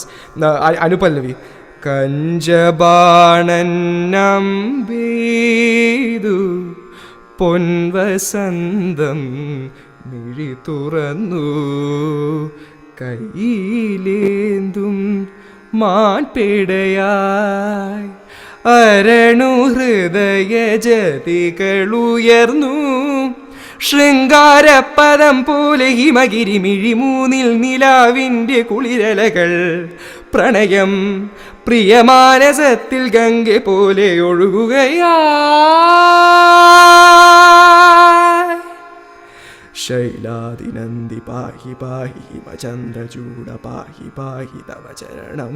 Anupallavi. Kanjabanannam bedu പൊൻവസന്തം മിഴി തുറന്നു കൈയിലേന്തും മാൻപേടയായി അരണു ഹൃദയ ജതികളുയർന്നു ശൃംഗാരപ്പദം പോലെ ഹിമഗിരി മിഴിമൂന്നിൽ നിലാവിൻ്റെ കുളിരലകൾ പ്രണയം പ്രിയമാനസത്തിൽ ഗംഗ പോലെ ഒഴുകുകയാ ശൈലാദിനന്ദി പാഹി പാഹി ഹിമചന്ദ്രചൂഡ പാഹി പാഹി തവ ചരണം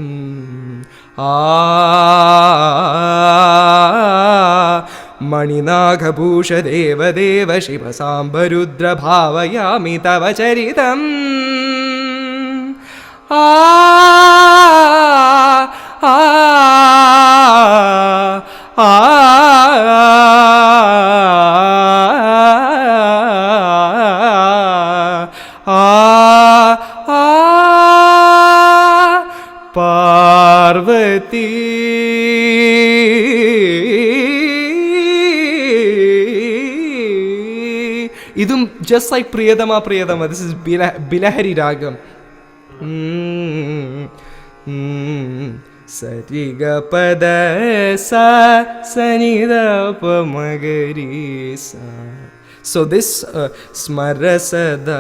മണിനാഗഭൂഷ ദേവദേവ ശിവ സാംബരുദ്ര ഭാവയാമി തവ ചരിതം പാർവതി ഇതും just like Priyathama Priyathama, this is Bilahari രാഗം. സരിഗ പദ സ സനിധ പമഗരി സ. So this smarasada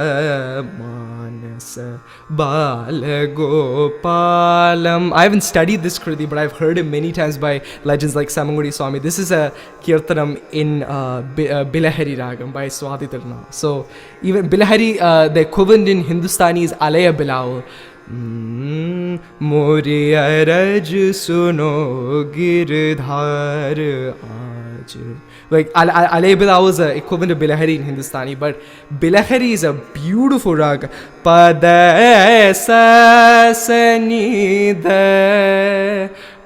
manasa balagopalam. I haven't studied this kriti, but I've heard it many times by legends like Samangudi Swami. This is a kirtanam in Bilahari Ragam by Swati Tirna. So even Bilahari, the equivalent in Hindustani is Alaya Bilao. Mori araj suno girdhar aaj. Like Alay Bilao is equivalent to Bilahari in Hindustani, but Bilahari is a beautiful raga. Pada sa sanida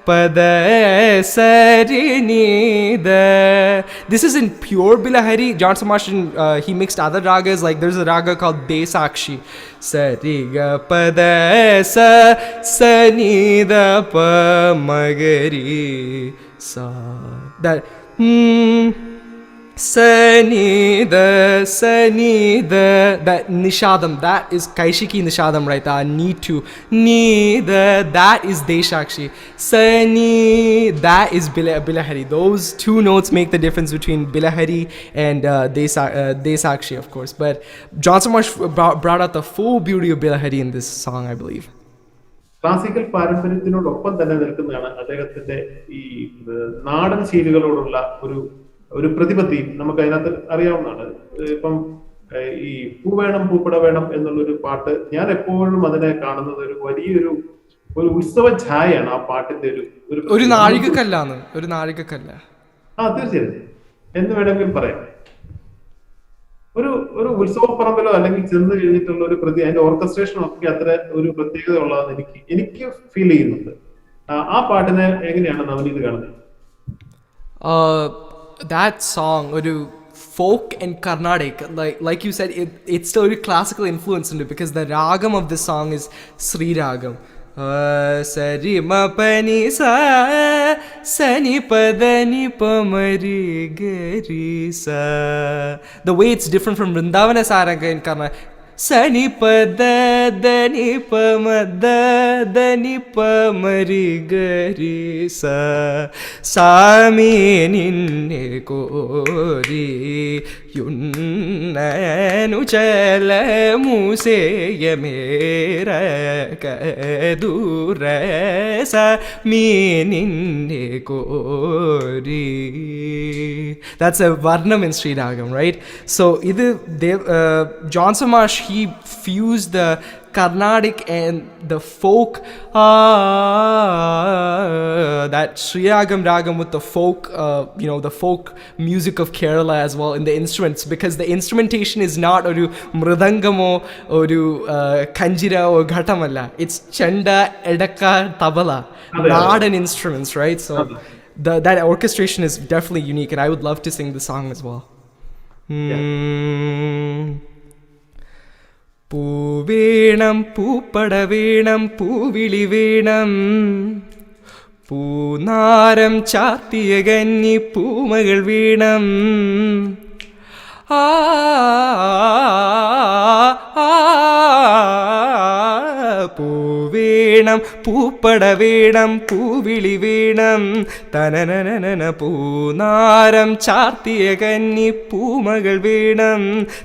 pada sarinida. This is in pure Bilahari. Johnson Marshall, he mixed other ragas, like there's a raga called Desakshi. Sariga pada sa sanida pa magari sa. That Sanida, that nishadam, that is Kaishiki nishadam, right? Need to, Nida, that is Deshakshi. Sani, that is Bilahari. Those two notes make the difference between Bilahari and Desakshi, of course. But Johnson Marsh brought out the full beauty of Bilahari in this song, I believe. Classical പാരമ്പര്യത്തിനോടൊപ്പം തന്നെ നിൽക്കുന്നതാണ് അദ്ദേഹത്തിന്റെ ഈ നാടൻ ശൈലികളോടുള്ള ഒരു പ്രതിപത്തി. നമുക്ക് അതിനകത്ത് അറിയാവുന്നതാണ്. ഇപ്പം ഈ പൂ വേണം പൂപ്പട വേണം എന്നുള്ളൊരു പാട്ട് ഞാൻ എപ്പോഴും അതിനെ കാണുന്നത് ഒരു വലിയൊരു ഉത്സവ ഛായയാണ് ആ പാട്ടിന്റെ ഒരു നാഴികക്കല്ലാണ്. തീർച്ചയായും എന്ന് വേണമെങ്കിൽ പറയാം. ഒരു ഉത്സവപ്പറമ്പിലോ അല്ലെങ്കിൽ ചെന്ന് കഴിഞ്ഞിട്ടുള്ള ഒരു അതിന്റെ ഓർക്കസ്ട്രേഷനും ഒക്കെ അത്ര ഒരു പ്രത്യേകത ഉള്ളതെന്ന് എനിക്ക് ഫീൽ ചെയ്യുന്നുണ്ട്. ആ പാട്ടിനെ എങ്ങനെയാണ് നവനീത് കാണുന്നത്? That song, folk and Carnatic, like you said, it's still a classical influence in it because the ragam of this song is Sri Ragam. Sari ma pani sa sani padani pamari gari sa. The way it's different from Vrindavana Saranga in Carnatic. Sani pada dani pamada dani pamari gari sa sami ninne kori yunnanu chala museyamera kadura sami ninne kori. That's a varnam in Sri Ragam, right? So Johnson Marsh, he fused the Carnatic and the folk, that Sri Ragam with the folk, the folk music of Kerala as well in the instruments, because the instrumentation is not oru mridangamo, oru kanjira or ghatamalla. It's chanda, edaka, tabala, Nadan instruments, right? So that orchestration is definitely unique, and I would love to sing the song as well. പൂവേണം പൂപ്പട വേണം പൂവിളി വേണം പൂനാരം ചാത്തിയ കന്നി പൂമകൾ വേണം പൂവേണം പൂപ്പട വേണം പൂവിളി വേണം തനനനന പൂനാരം ചാർത്തിയ കന്നി പൂമകൾ വേണം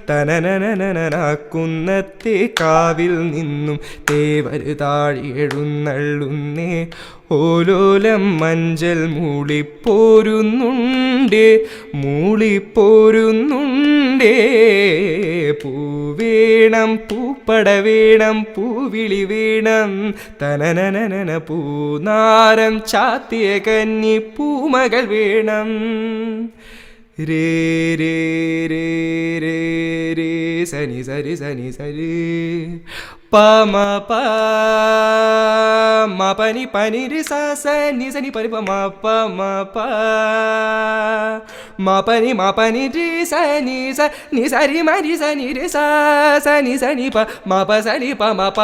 തനനനന കുന്നത്തെ കാവിൽ നിന്നും തേവര് താഴെ എഴുന്നള്ളുന്നേ ഓലോലം മഞ്ചൽ മൂളിപ്പോരുന്നുണ്ടേ പൂവേണം പൂപ്പട വേണം പൂവിളി വേണം തനനനന പൂനാരം ചാത്തിയ കന്നി പൂമകൾ വേണം രേ രേ രേ രേ രേ സനി സരി സനി സരി പമ പ മ പനി പനി രി സ സനി സനി പരി പ മ പ മ പ മ പനി രി സനി സ നി സരി മ രി സനി രി സ സനി സനി പ മ പ സനി പ മ പ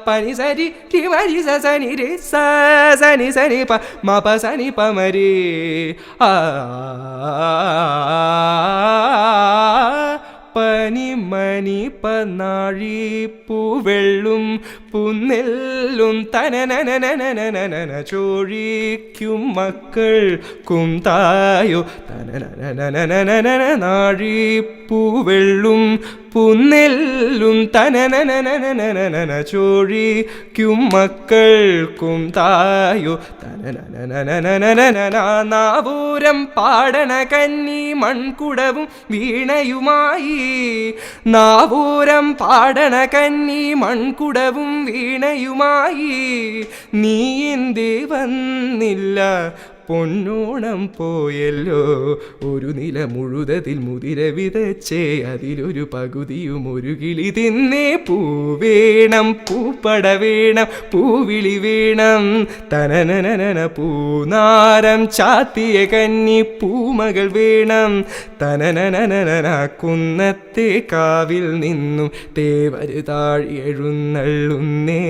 പനി സരി രി മ രി സ സനി രി സ സനി സനി പ മ പ സനി പ മ രി പനിമണി പനാഴി പൂവെള്ളും പുന്നെല്ലും തനനനനനനനന ചോഴിക്കും മക്കൾക്കും തായോ തനനനനനനന നാഴി പൂവെള്ളും പുന്നെല്ലും തനനനനനനന ചോഴിക്കും മക്കൾക്കും തായോ തനനനനനനന നാവൂരം പാടണ കന്നി മൺകുടവും വീണയുമായി നാവൂരം പാടണ കന്നി മൺകുടവും വീണയുമായി നീ എന്തേ വന്നില്ല പൊന്നോണം പോയല്ലോ ഒരു നില മുഴുതതിൽ മുതിര വിതച്ചേ അതിലൊരു പകുതിയും ഒരു കിളി തിന്നേ പൂവേണം പൂപ്പട വേണം പൂവിളി വേണം തനനനന പൂനാരം ചാത്തിയ കന്നി പൂമകൾ വേണം തനനനന കുന്നത്തെ കാവിൽ നിന്നും തേവര് താഴെ എഴുന്നള്ളുന്നേ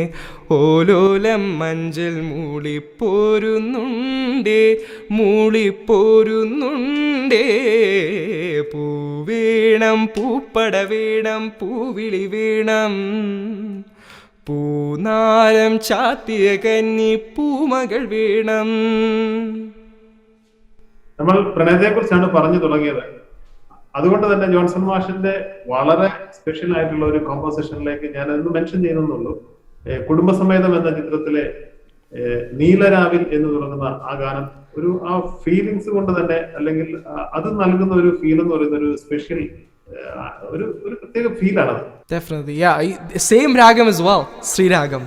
ഓലോലം മഞ്ചൽ മൂളിപ്പോരുന്നുണ്ടേ മൂളിപ്പോരുന്നുണ്ടേ. പൂവേണം പൂപ്പട വേണം പൂവിളി വേണം പൂനാരം ചാത്തിയ കന്നി പൂമകൾ വേണം. നമ്മൾ പ്രണയത്തെ കുറിച്ചാണ് പറഞ്ഞു തുടങ്ങിയത്. അതുകൊണ്ട് തന്നെ ജോൺസൺ മാഷിന്റെ വളരെ സ്പെഷ്യൽ ആയിട്ടുള്ള ഒരു കോമ്പോസിഷനിലേക്ക് ഞാൻ ഒന്ന് മെൻഷൻ ചെയ്യുന്നുള്ളൂ. കുടുംബസമേതം എന്ന ചിത്രത്തിലെ നീലരാവിൽ എന്ന് തുടങ്ങുന്ന ആ ഗാനം ആ ഫീലിങ്സ് കൊണ്ട് തന്നെ, അല്ലെങ്കിൽ അത് നൽകുന്ന ഒരു ഫീൽ എന്ന് പറയുന്ന ഒരു സ്പെഷ്യൽ ഒരു പ്രത്യേക ഫീലാണ്. Definitely, yeah. Same ragam as well, Sri Ragam.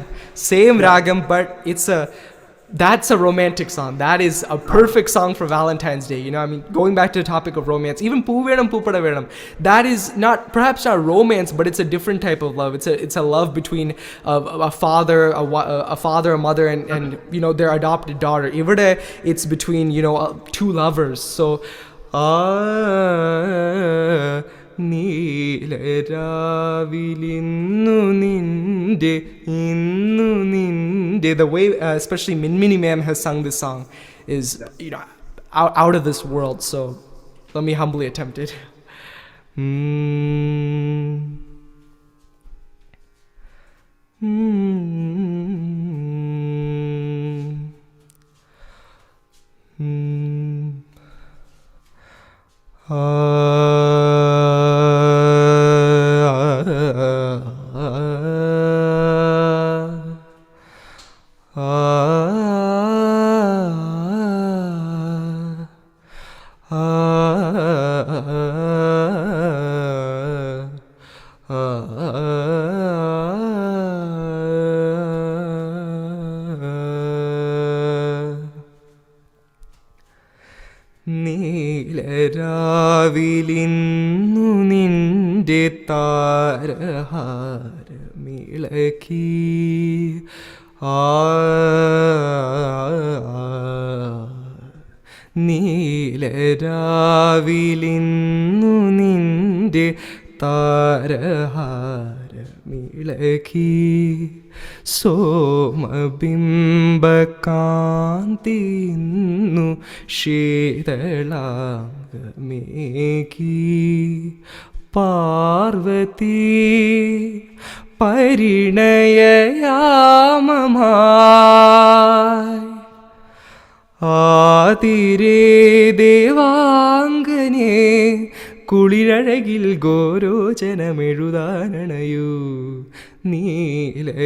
Same ragam, but that's a romantic song. That is a perfect song for Valentine's Day. You know, I mean, going back to the topic of romance, even Poovedam Poopada Vedam, that is perhaps not romance, but it's a different type of love. It's a love between a father, a mother, and you know, their adopted daughter. Ivide, it's between, you know, two lovers. So, നീലരാവിലിന്നു നിന്റെ ഇന്നു നിന്റെ, the way especially Minmini ma'am has sung this song is, you know, out of this world. So let me humbly attempt it. നീലരാവിലിന്നു നിന്റെ താരഹാരമിളക്കി നീലരാവിലിന്നു നിന്റെ താരഹാരമിളക്കി സോമബിംബകാന്തിന്നു ശീതളാംഗമേകി പാർവതി പരിണയയാമമായി ആതിരേ ദേവാംഗനേ കുളിരഴകിൽ ഗോരോചനമെഴുതാനണയൂ നീലരാവിലിന്നു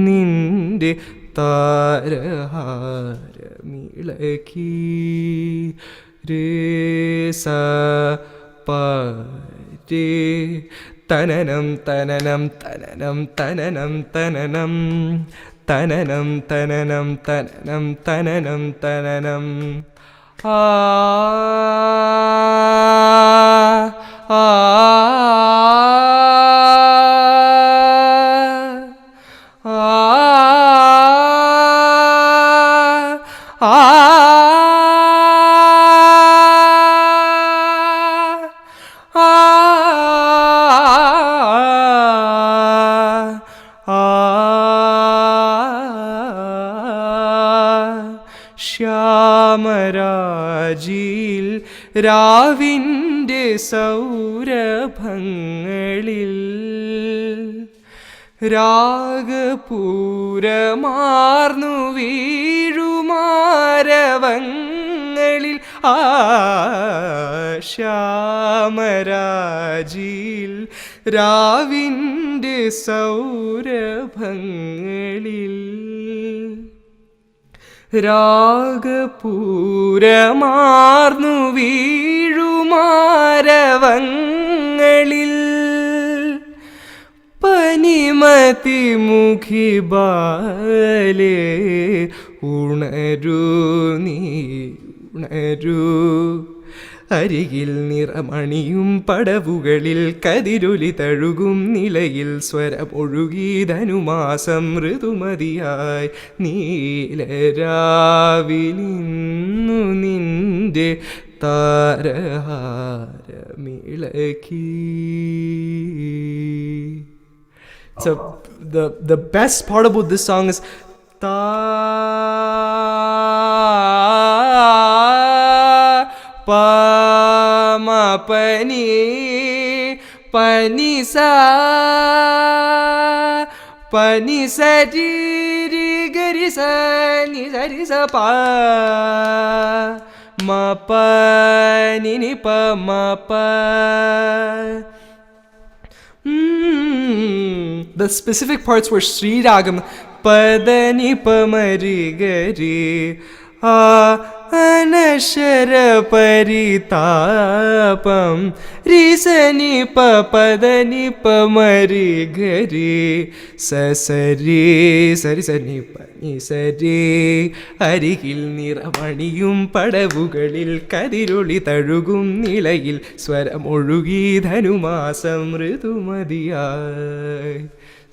നിന്റെ താരഹാരമിളക്കി രേ സ പ രേ തനനം തനനം തനനം തനനം തനനം തനനം തനനം തനനം തനനം തനനം ആ ആ ശ്യാമരാജിൽ രാവിൻ്റെ സൗരഭങ്ങളിൽ രാഗപൂരമാർന്നു വീഴുമാരവങ്ങളിൽ ശ്യാമരാജിൽ രാവിൻ്റെ സൗരഭങ്ങളിൽ രാഗപൂരമാർന്നു വീഴുമാരവങ്ങളിൽ പനിമതി മുഖി ബാലേ ഉണരൂ നീ ഉണരൂ അരികിൽ നിറമണിയും പടവുകളിൽ കതിരൊലി തഴുകും നിലയിൽ സ്വരമൊഴുകി ധനുമാസം ഋതുമതിയായി നീലരാവിലിന്നു നിന്റെ താരഹാരമിളക്കി. So the best part about this song is ta pa ma pa ni sa pa ni sa ri ri ga ri sa pa ma pa ni pa ma pa. The specific parts were Sri Ragam padani pamari gari anashara paritapam risani papadani pamari gari sasari sari sani pani sari arigil niravaniyum padavugalil kadiroli tazhugum nilayil swaram ozhugi dhanumasam ridhumadiyai.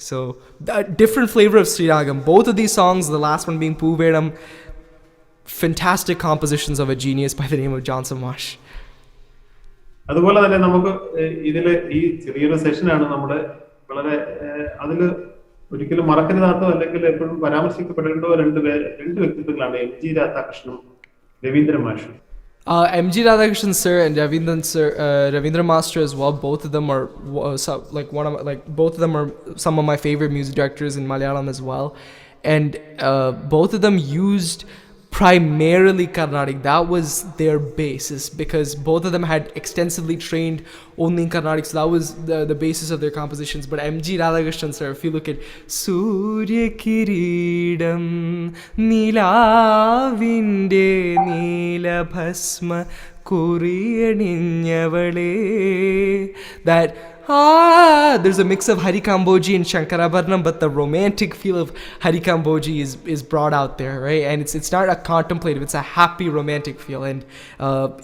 So, a different flavor of Sri Ragam. Both of these songs, the last one being Poovedam, fantastic compositions of a genius by the name of Johnson Marsh. അതുപോലെ തന്നെ നമുക്ക് ഇതില് ഈ ചെറിയൊരു സെഷനാണ് നമ്മുടെ വളരെ അതില് ഒരിക്കലും മറക്കരുതാത്തോ അല്ലെങ്കിൽ എപ്പോഴും പരാമർശിക്കപ്പെടേണ്ടോ രണ്ട് വ്യക്തിത്വങ്ങളാണ് M.G. രാധാകൃഷ്ണനും രവീന്ദ്ര മാഷും. M.G. Radhakrishnan sir and Ravindra Master as well. Both of them are both of them are some of my favorite music directors in Malayalam as well, and both of them used primarily Carnatic. That was their basis because both of them had extensively trained only in Carnatic, so that was the basis of their compositions. But M.G. Radhakrishnan sir, if you look at Surya Kiridam Nilavinde Nila Bhasma Kuriyaninnyavale, that there's a mix of Hari Kamboji and Shankarabharanam, but the romantic feel of Hari Kamboji is brought out there, right? And it's not a contemplative; it's a happy romantic feel. And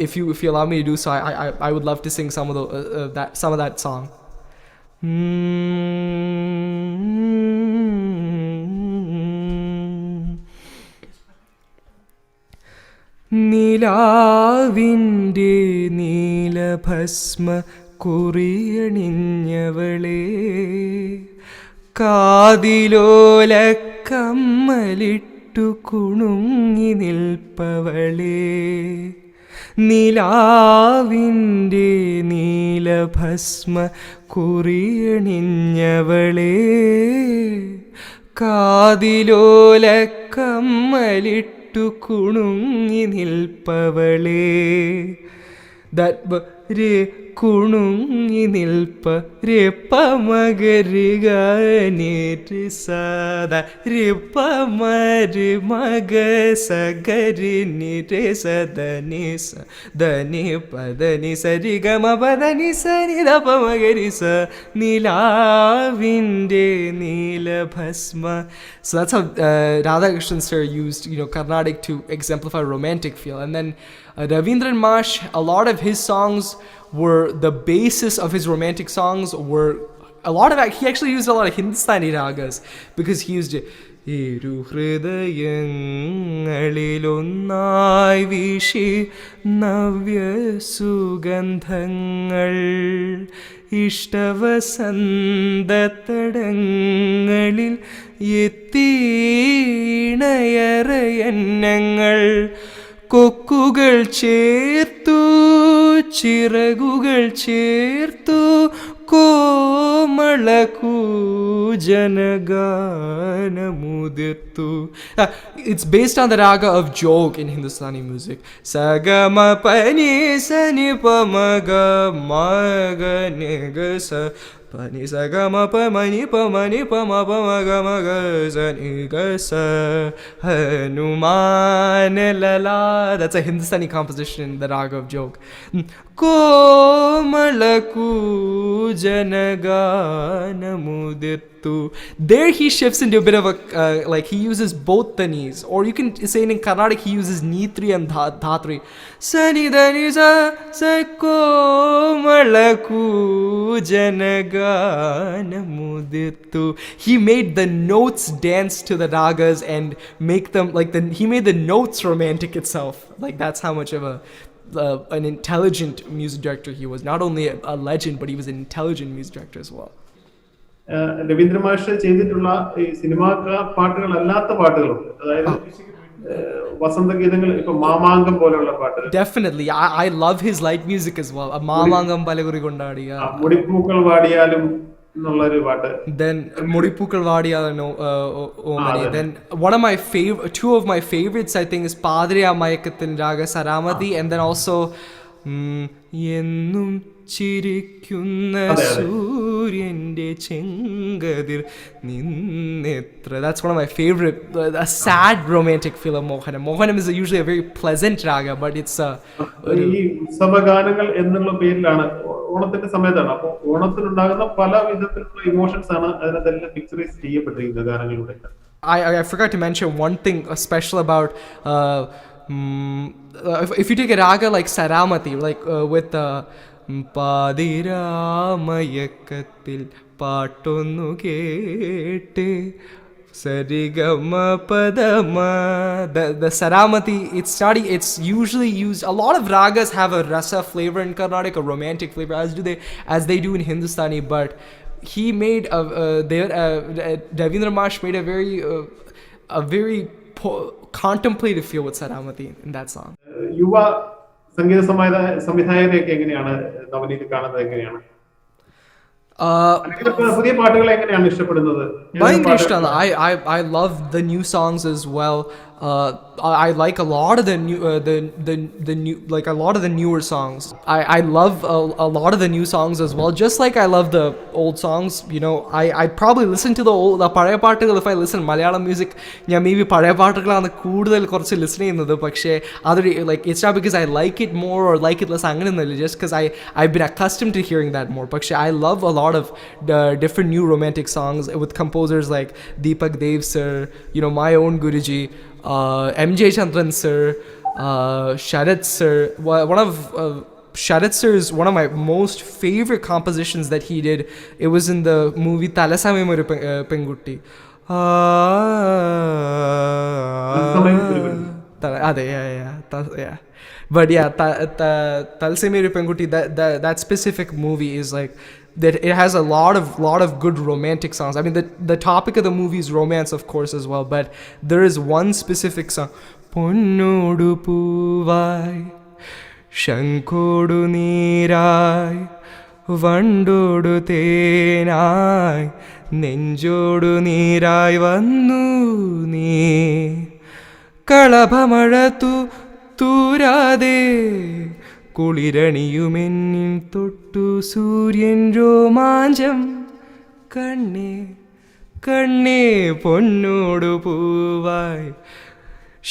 if you allow me to do so, I would love to sing some of that song. Nilavinde Nila Bhasma കുറിയണിഞ്ഞവളെ കാതിലോല കമ്മലിട്ടു കുണുങ്ങി നിൽപ്പവളെ നിലാവിൻ്റെ നീലഭസ്മ കുറിയണിഞ്ഞവളെ കാതിലോല കമ്മലിട്ടു കുണുങ്ങി നിൽപ്പവളെ. That re കുണുങ്ങി നിൽപ്പ രേ പമഗരിക നിസദ രേ പമരി മഗ സഗരി നിരേ സദനി സദനി പദനി സരി ഗമ പദനി സനി the പമഗരി സ നിലാവിൻ്റെ നീലഭസ്മ. So that's how Radhakrishnan sir used Carnatic to exemplify romantic feel. And then Ravindran Mash, a lot of his songs were the basis of his romantic songs were he actually used a lot of Hindustani ragas because he used ഇരു ഹൃദയങ്ങളിലൊന്നായി വീശി നവ്യ സുഗന്ധങ്ങൾ ഇഷ്ടവസന്തതടങ്ങളിൽ എത്തിണയറയന്നങ്ങൾ കൊക്കുകൾ ചേർത്തു ചിറകുകൾ ചേർത്തു കോമളകൂജനഗാനമുദിർത്തു. It's based on the raga of Jog in Hindustani music. Sagama pani sani pamaga maga nigasa pani sagama pamani pamani pama pamaga maga sani gasa Hanuman lala. That's a Hindustani composition, the raga of Jog. Komalakujanaganamudittu. There he shifts into a bit of a he uses both the knees, or you can say in Carnatic he uses knee 3 and dha 3. Sani dani sa komalakujanaganamudittu. He made the notes dance to the ragas and make them he made the notes romantic itself. That's how much of an intelligent music director he was. Not only a legend, but he was an intelligent music director as well. Ravindra മാഷ് ചെയ്തിട്ടുള്ള ഈ cinema പാട്ടുകൾ അല്ലാത്ത പാട്ടുകളുണ്ട്. അതായത് വസന്തഗീതങ്ങൾ, ഇപ്പൊ മാമാങ്കം പോലെയുള്ള പാട്ട്, Definitely. I love his light music as well. Mamangam Palaguri Kondadi. മുടിപ്പൂക്കൾ വാടിയാലും എന്നുള്ളൊരു പാട്ട്. Then Mudipukal Vadiyalano Omani. Then one of my two of my favorites I think is Padriya Mayakathin Raga Saramati, and then also Yennum Chirikunna Suryende Chengadir Ninnetra. That's one of my favorite, a sad romantic feel of Mohanam. Mohanam is usually a very pleasant raga, but it's ഈ ഉത്സവഗാനങ്ങൾ എന്നുള്ള പേരിലാണ് ഓണത്തിന്റെ സമയത്താണ്. അപ്പൊ ഓണത്തിനുണ്ടാകുന്ന പല വിധത്തിലുള്ള emotions ആണ് അതിനകത്തെല്ലാം picturise ചെയ്യപ്പെട്ടിരിക്കുന്ന ഗാനങ്ങളിലൂടെ. I forgot to mention one thing special about if you take a raga like Saramati, like with പാതിരാമയക്കത്തിൽ പാട്ടൊന്നു കേട്ട് സരിഗമ പദമ. The Saramati, it's usually used, a lot of ragas have a rasa flavor in Karnataka, a romantic flavor, as they do in Hindustani, but he made Ravindra Mash made a very contemplative feel with Saramati in that song. യുവ സംഗീത സംവിധായകരെയൊക്കെ എങ്ങനെയാണ് നവനീത് കാണുന്നത്? എങ്ങനെയാണ് പുതിയ പാട്ടുകൾ എങ്ങനെയാണ് ഇഷ്ടപ്പെടുന്നത്? I love the new songs as well. I like a lot of the new like a lot of the newer songs. I love a lot of the new songs as well. Just like I love the old songs, you know, I probably listen to the പഴയ പാട്ടുകൾ. If I listen Malayalam music, ഞാൻ maybe പഴയ പാട്ടുകളാണ് കൂടുതൽ കുറച്ച് listen ചെയ്യുന്നത്. പക്ഷേ അതൊരു like it's not because I like it more or like it less, അങ്ങനെയൊന്നുമില്ല, just because I've been accustomed to hearing that more. പക്ഷേ I love a lot of different new romantic songs with composers like Deepak Dev sir, you know, my own Guruji, MJ Chandran sir, Sharad sir. One of Sharad sir's one of my most favorite compositions that he did. It was in the movie Talasame Moru Pengutti. Yeah. But yeah, Talasame Moru Pengutti. That specific movie is like that. It has a lot of good romantic songs. I mean, the topic of the movie is romance, of course, as well. But there is one specific song. Ponnodu poovai Shankodu neerai Vandodu teenai Nenjodu neerai vannu nee Kalabhamalatu തൂരാതെ കുളിരണിയുമെന്നിൽ തൊട്ടു സൂര്യൻ രോമാഞ്ചം കണ്ണേ കണ്ണേ പൊന്നോടു പൂവായി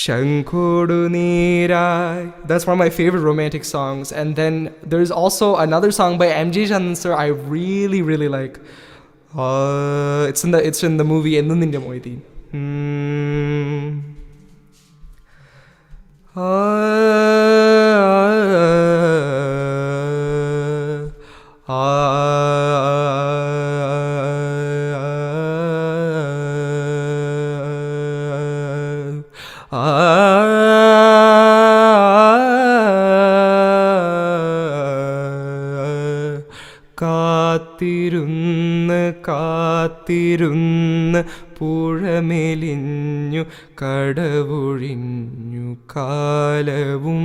ശംഖോടു നീരായി. That's one of my favorite romantic songs. And then there's also another song by MJ Chandran sir I really like. It's in the movie Ennum Ninte Moythin. കാത്തിരുന്ന് പുഴമെലിഞ്ഞു കടവൊഴിഞ്ഞു കാലവും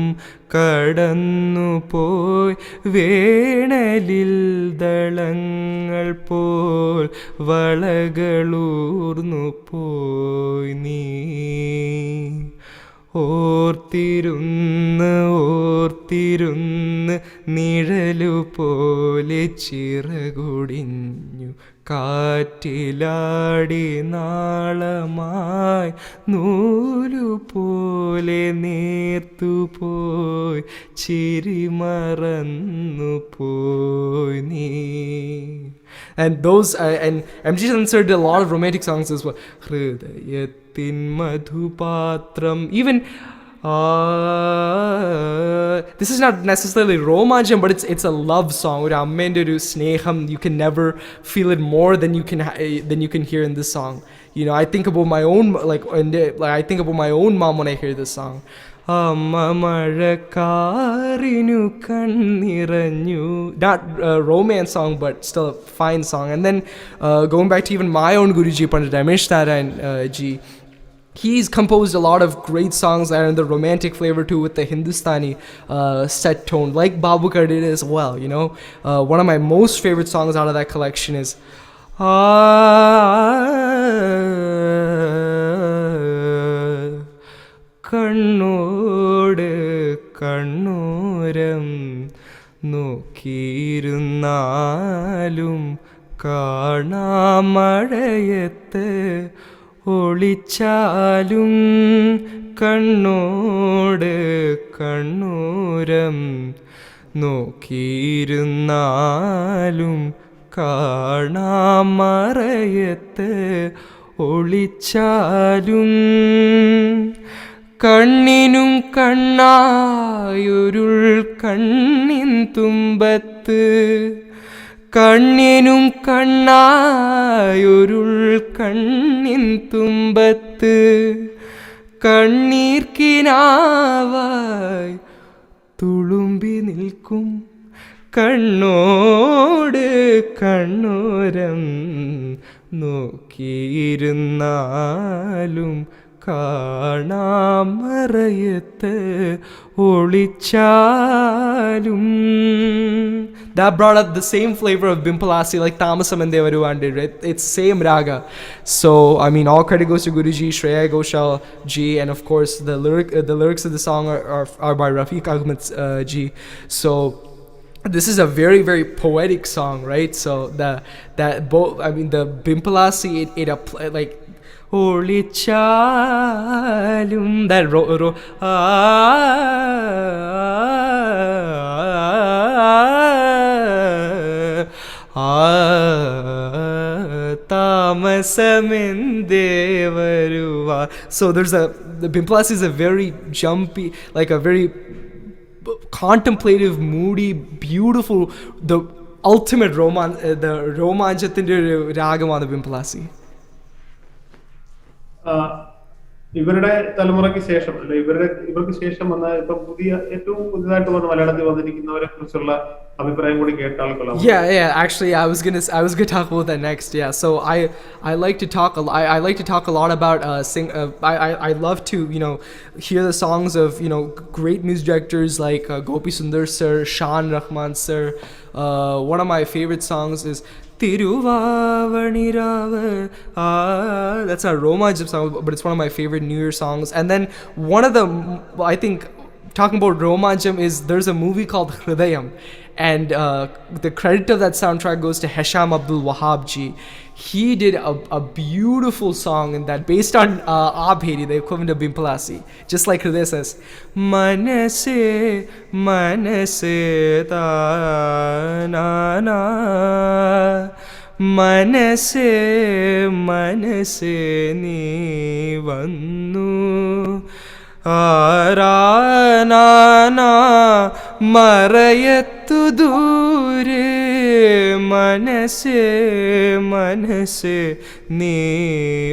കടന്നുപോയി വേണലിൽ ദളങ്ങൾ പോൽ വളകളൂർന്നു പോയി നീ ഓർത്തിരുന്ന് നിഴലുപോലെ ചിറകുടിഞ്ഞു കാറ്റിലാടി നാളമായി നൂലുപോലെ നേർത്തുപോയി ചിരിമറന്നു പോയി നീ. And those and MG Chandran did a lot of romantic songs as well. ഹൃദയത്തിൻ മധുപാത്രം. Even this is not necessarily romancham, but it's a love song. ഒരു അമ്മേൻ്റെ ഒരു സ്നേഹം. You can never feel it more than you can hear in this song. You know, I think about my own I think about my own mom when I hear this song. അമ്മ മഴക്കാറിനു കണ്ണിറഞ്ഞു. Not a romance song, but still a fine song. And then going back to even my own Guruji, Pandit Ramesh Narayan ji, He's composed a lot of great songs that are in the romantic flavor too, with the Hindustani set tone, like Babukar did as well, you know. One of my most favorite songs out of that collection is കണ്ണോട് കണ്ണോരം നോക്കിയിരുന്നാലും കാണാമഴയത്ത് ഒളിച്ചാലും കണ്ണോട് കണ്ണോരം നോക്കിയിരുന്നാലും കാണാമറയത്ത് ഒളിച്ചാലും കണ്ണിനും കണ്ണായൊരുൾ കണ്ണിൻ തുമ്പത്ത് കണ്ണിനും കണ്ണായൊരുൾ കണ്ണിൻ തുമ്പത്ത് കണ്ണീർക്കിനാവായി തുളുമ്പി നിൽക്കും കണ്ണോട് കണ്ണോരം നോക്കിയിരുന്നാലും കാണാമറയത്ത് ഒളിച്ചാലും. That brought up the same flavor of Bimpalasi like Tamasam and Devaruan did, right? It's same raga. So, I mean, all credit goes to Guruji, Shreya Ghoshal ji, and of course the lyrics of the song are by Rafiq Ahmed ji. So, this is a very, very poetic song, right? So, the Bimpalasi, it like ഒളിച്ചാലും that താമസമെന്തേവരുവാ. So the Bimpalasi is a very jumpy, like a very contemplative, moody, beautiful, the ultimate the romanchathinte ragam Bimpalasi. ഇവരുടെ തലമുറയ്ക്ക് ശേഷം അല്ലെ ഇവർക്ക് ശേഷം വന്ന ഇപ്പൊ ഏറ്റവും പുതിയതായിട്ട് വന്ന മലയാളത്തിൽ വന്നിരിക്കുന്നവരെ കുറിച്ചുള്ള അഭിപ്രായം കൂടി കേട്ടാൽ കൊള്ളാം. Yeah, actually I was gonna talk about that next. Yeah, so I like to talk a lot about I love to, you know, hear the songs of, you know, great music directors like Gopi Sundar sir, Shan Rahman sir. One of my favorite songs is Tiruvavaniravu. That's a romantic song, but it's one of my favorite New Year songs. And then one of the, I think, talking about romancham is there's a movie called Hridayam, and the credit of that soundtrack goes to Hesham Abdul Wahab ji. He did a beautiful song in that, based on Abheri, the equivalent of Bimpalasi, just like Hriday says, Manase Manase ta na na Manase Manase ni vannu ആരാനാ മറയത്തു ദൂരെ മനസ്സേ മനസ്സേ നീ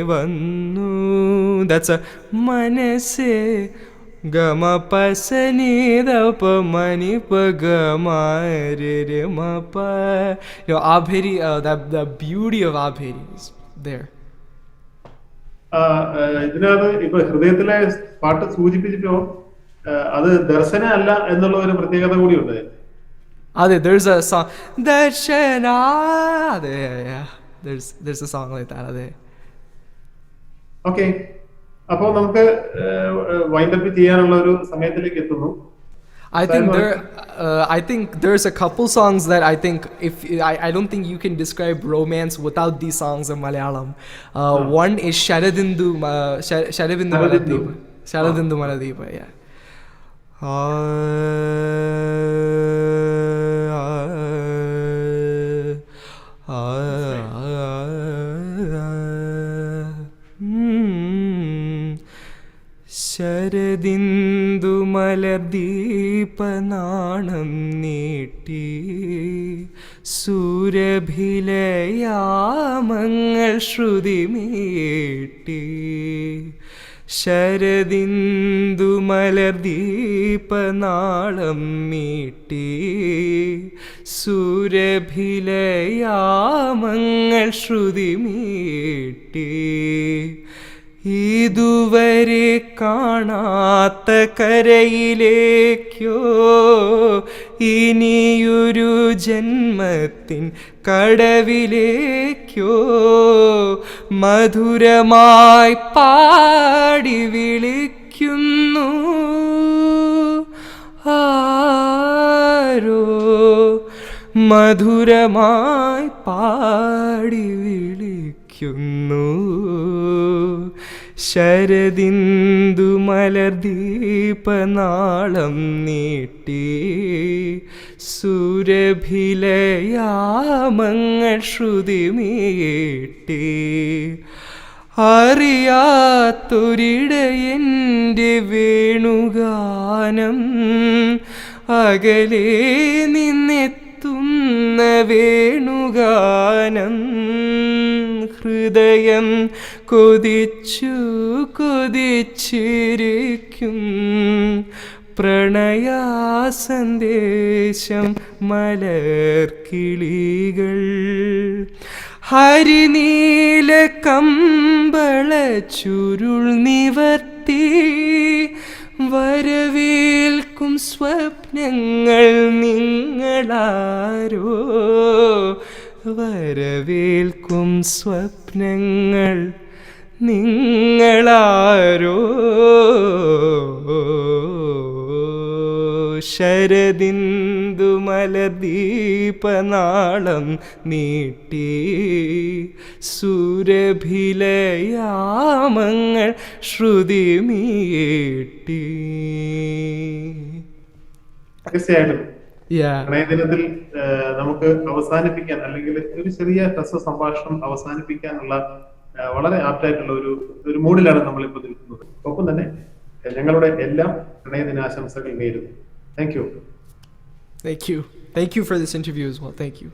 വന്നു. That's a മനസ്സേ ഗമ പസനിദപ മനിപ ഗമാരെ മപ. You know, Abheri, the beauty of Abheri is there. ഇതിനകത്ത് ഇപ്പൊ ഹൃദയത്തിലെ പാട്ട് സൂചിപ്പിച്ചിട്ടോ അത് ദർശന അല്ല എന്നുള്ള ഒരു പ്രത്യേകത കൂടിയുണ്ട്. അതെ, there's a song ദർശന, അതെ, there's a song like that. അതെ. ഓക്കെ, അപ്പോൾ നമുക്ക് വൈൻഡപ്പ് ചെയ്യാനുള്ള ഒരു സമയത്തിലേക്ക് എത്തുന്നു. I think there's a couple songs that I think I don't think you can describe romance without these songs in Malayalam. One is Sharadindu Maladeepa. Sharadindu Maladeepa, yeah. ശരദിന്ദു മലർദീപനാണം നീട്ടി സൂരഭിലയാമങ്ങൾ ശ്രുതിമീട്ടി. ശരദിന്ദു മലർദീപനാളം മീട്ടി സൂരഭിലയാമങ്ങൾ ശ്രുതിമീട്ടി. ഇതുവരെ കാണാത്ത കരയിലേക്കോ ഇനിയൊരു ജന്മത്തിൻ കടവിലേക്കോ മധുരമായി പാടി വിളിക്കുന്നു ആരോ, മധുരമായി പാടി വിളിക്കുന്നു. ശരദിന്ദു മലർദീപനാളം നീട്ടി സുരഭിലയാമങ്ങൾ ശ്രുതിമീട്ടി അറിയാത്തൊരിടയൻ്റെ വേണുഗാനം അകലെ നിന്നെത്തുന്ന വേണുഗാനം ഹൃദയം കൊതിച്ചു കൊതിച്ചിരിക്കും പ്രണയാസന്ദേശം മലർക്കിളികൾ ഹരിനീല കമ്പള ചുരുൾ നിവർത്തി വരവേൽക്കും സ്വപ്നങ്ങൾ നിങ്ങളാരോ, വരവേൽക്കും സ്വപ്നങ്ങൾ നിങ്ങളാരോ. ശരദിന്ദു മലദീപനാളം നീട്ടി സുരഭിലയാമങ്ങൾ ശ്രുതിമീട്ടി. തീർച്ചയായിട്ടും പ്രണയദിനത്തിൽ നമുക്ക് അവസാനിപ്പിക്കാൻ അല്ലെങ്കിൽ ഒരു ചെറിയ ഹ്രസ്വ സംഭാഷണം അവസാനിപ്പിക്കാനുള്ള വളരെ ആപ്റ്റായിട്ടുള്ള ഒരു മൂഡിലാണ് നമ്മളിപ്പോൾ നിൽക്കുന്നത്. ഒപ്പം തന്നെ ഞങ്ങളുടെ എല്ലാ പ്രണയദിനാശംസകൾ നേരുന്നു. Thank you. Thank you. Thank you for this interview as well. Thank you.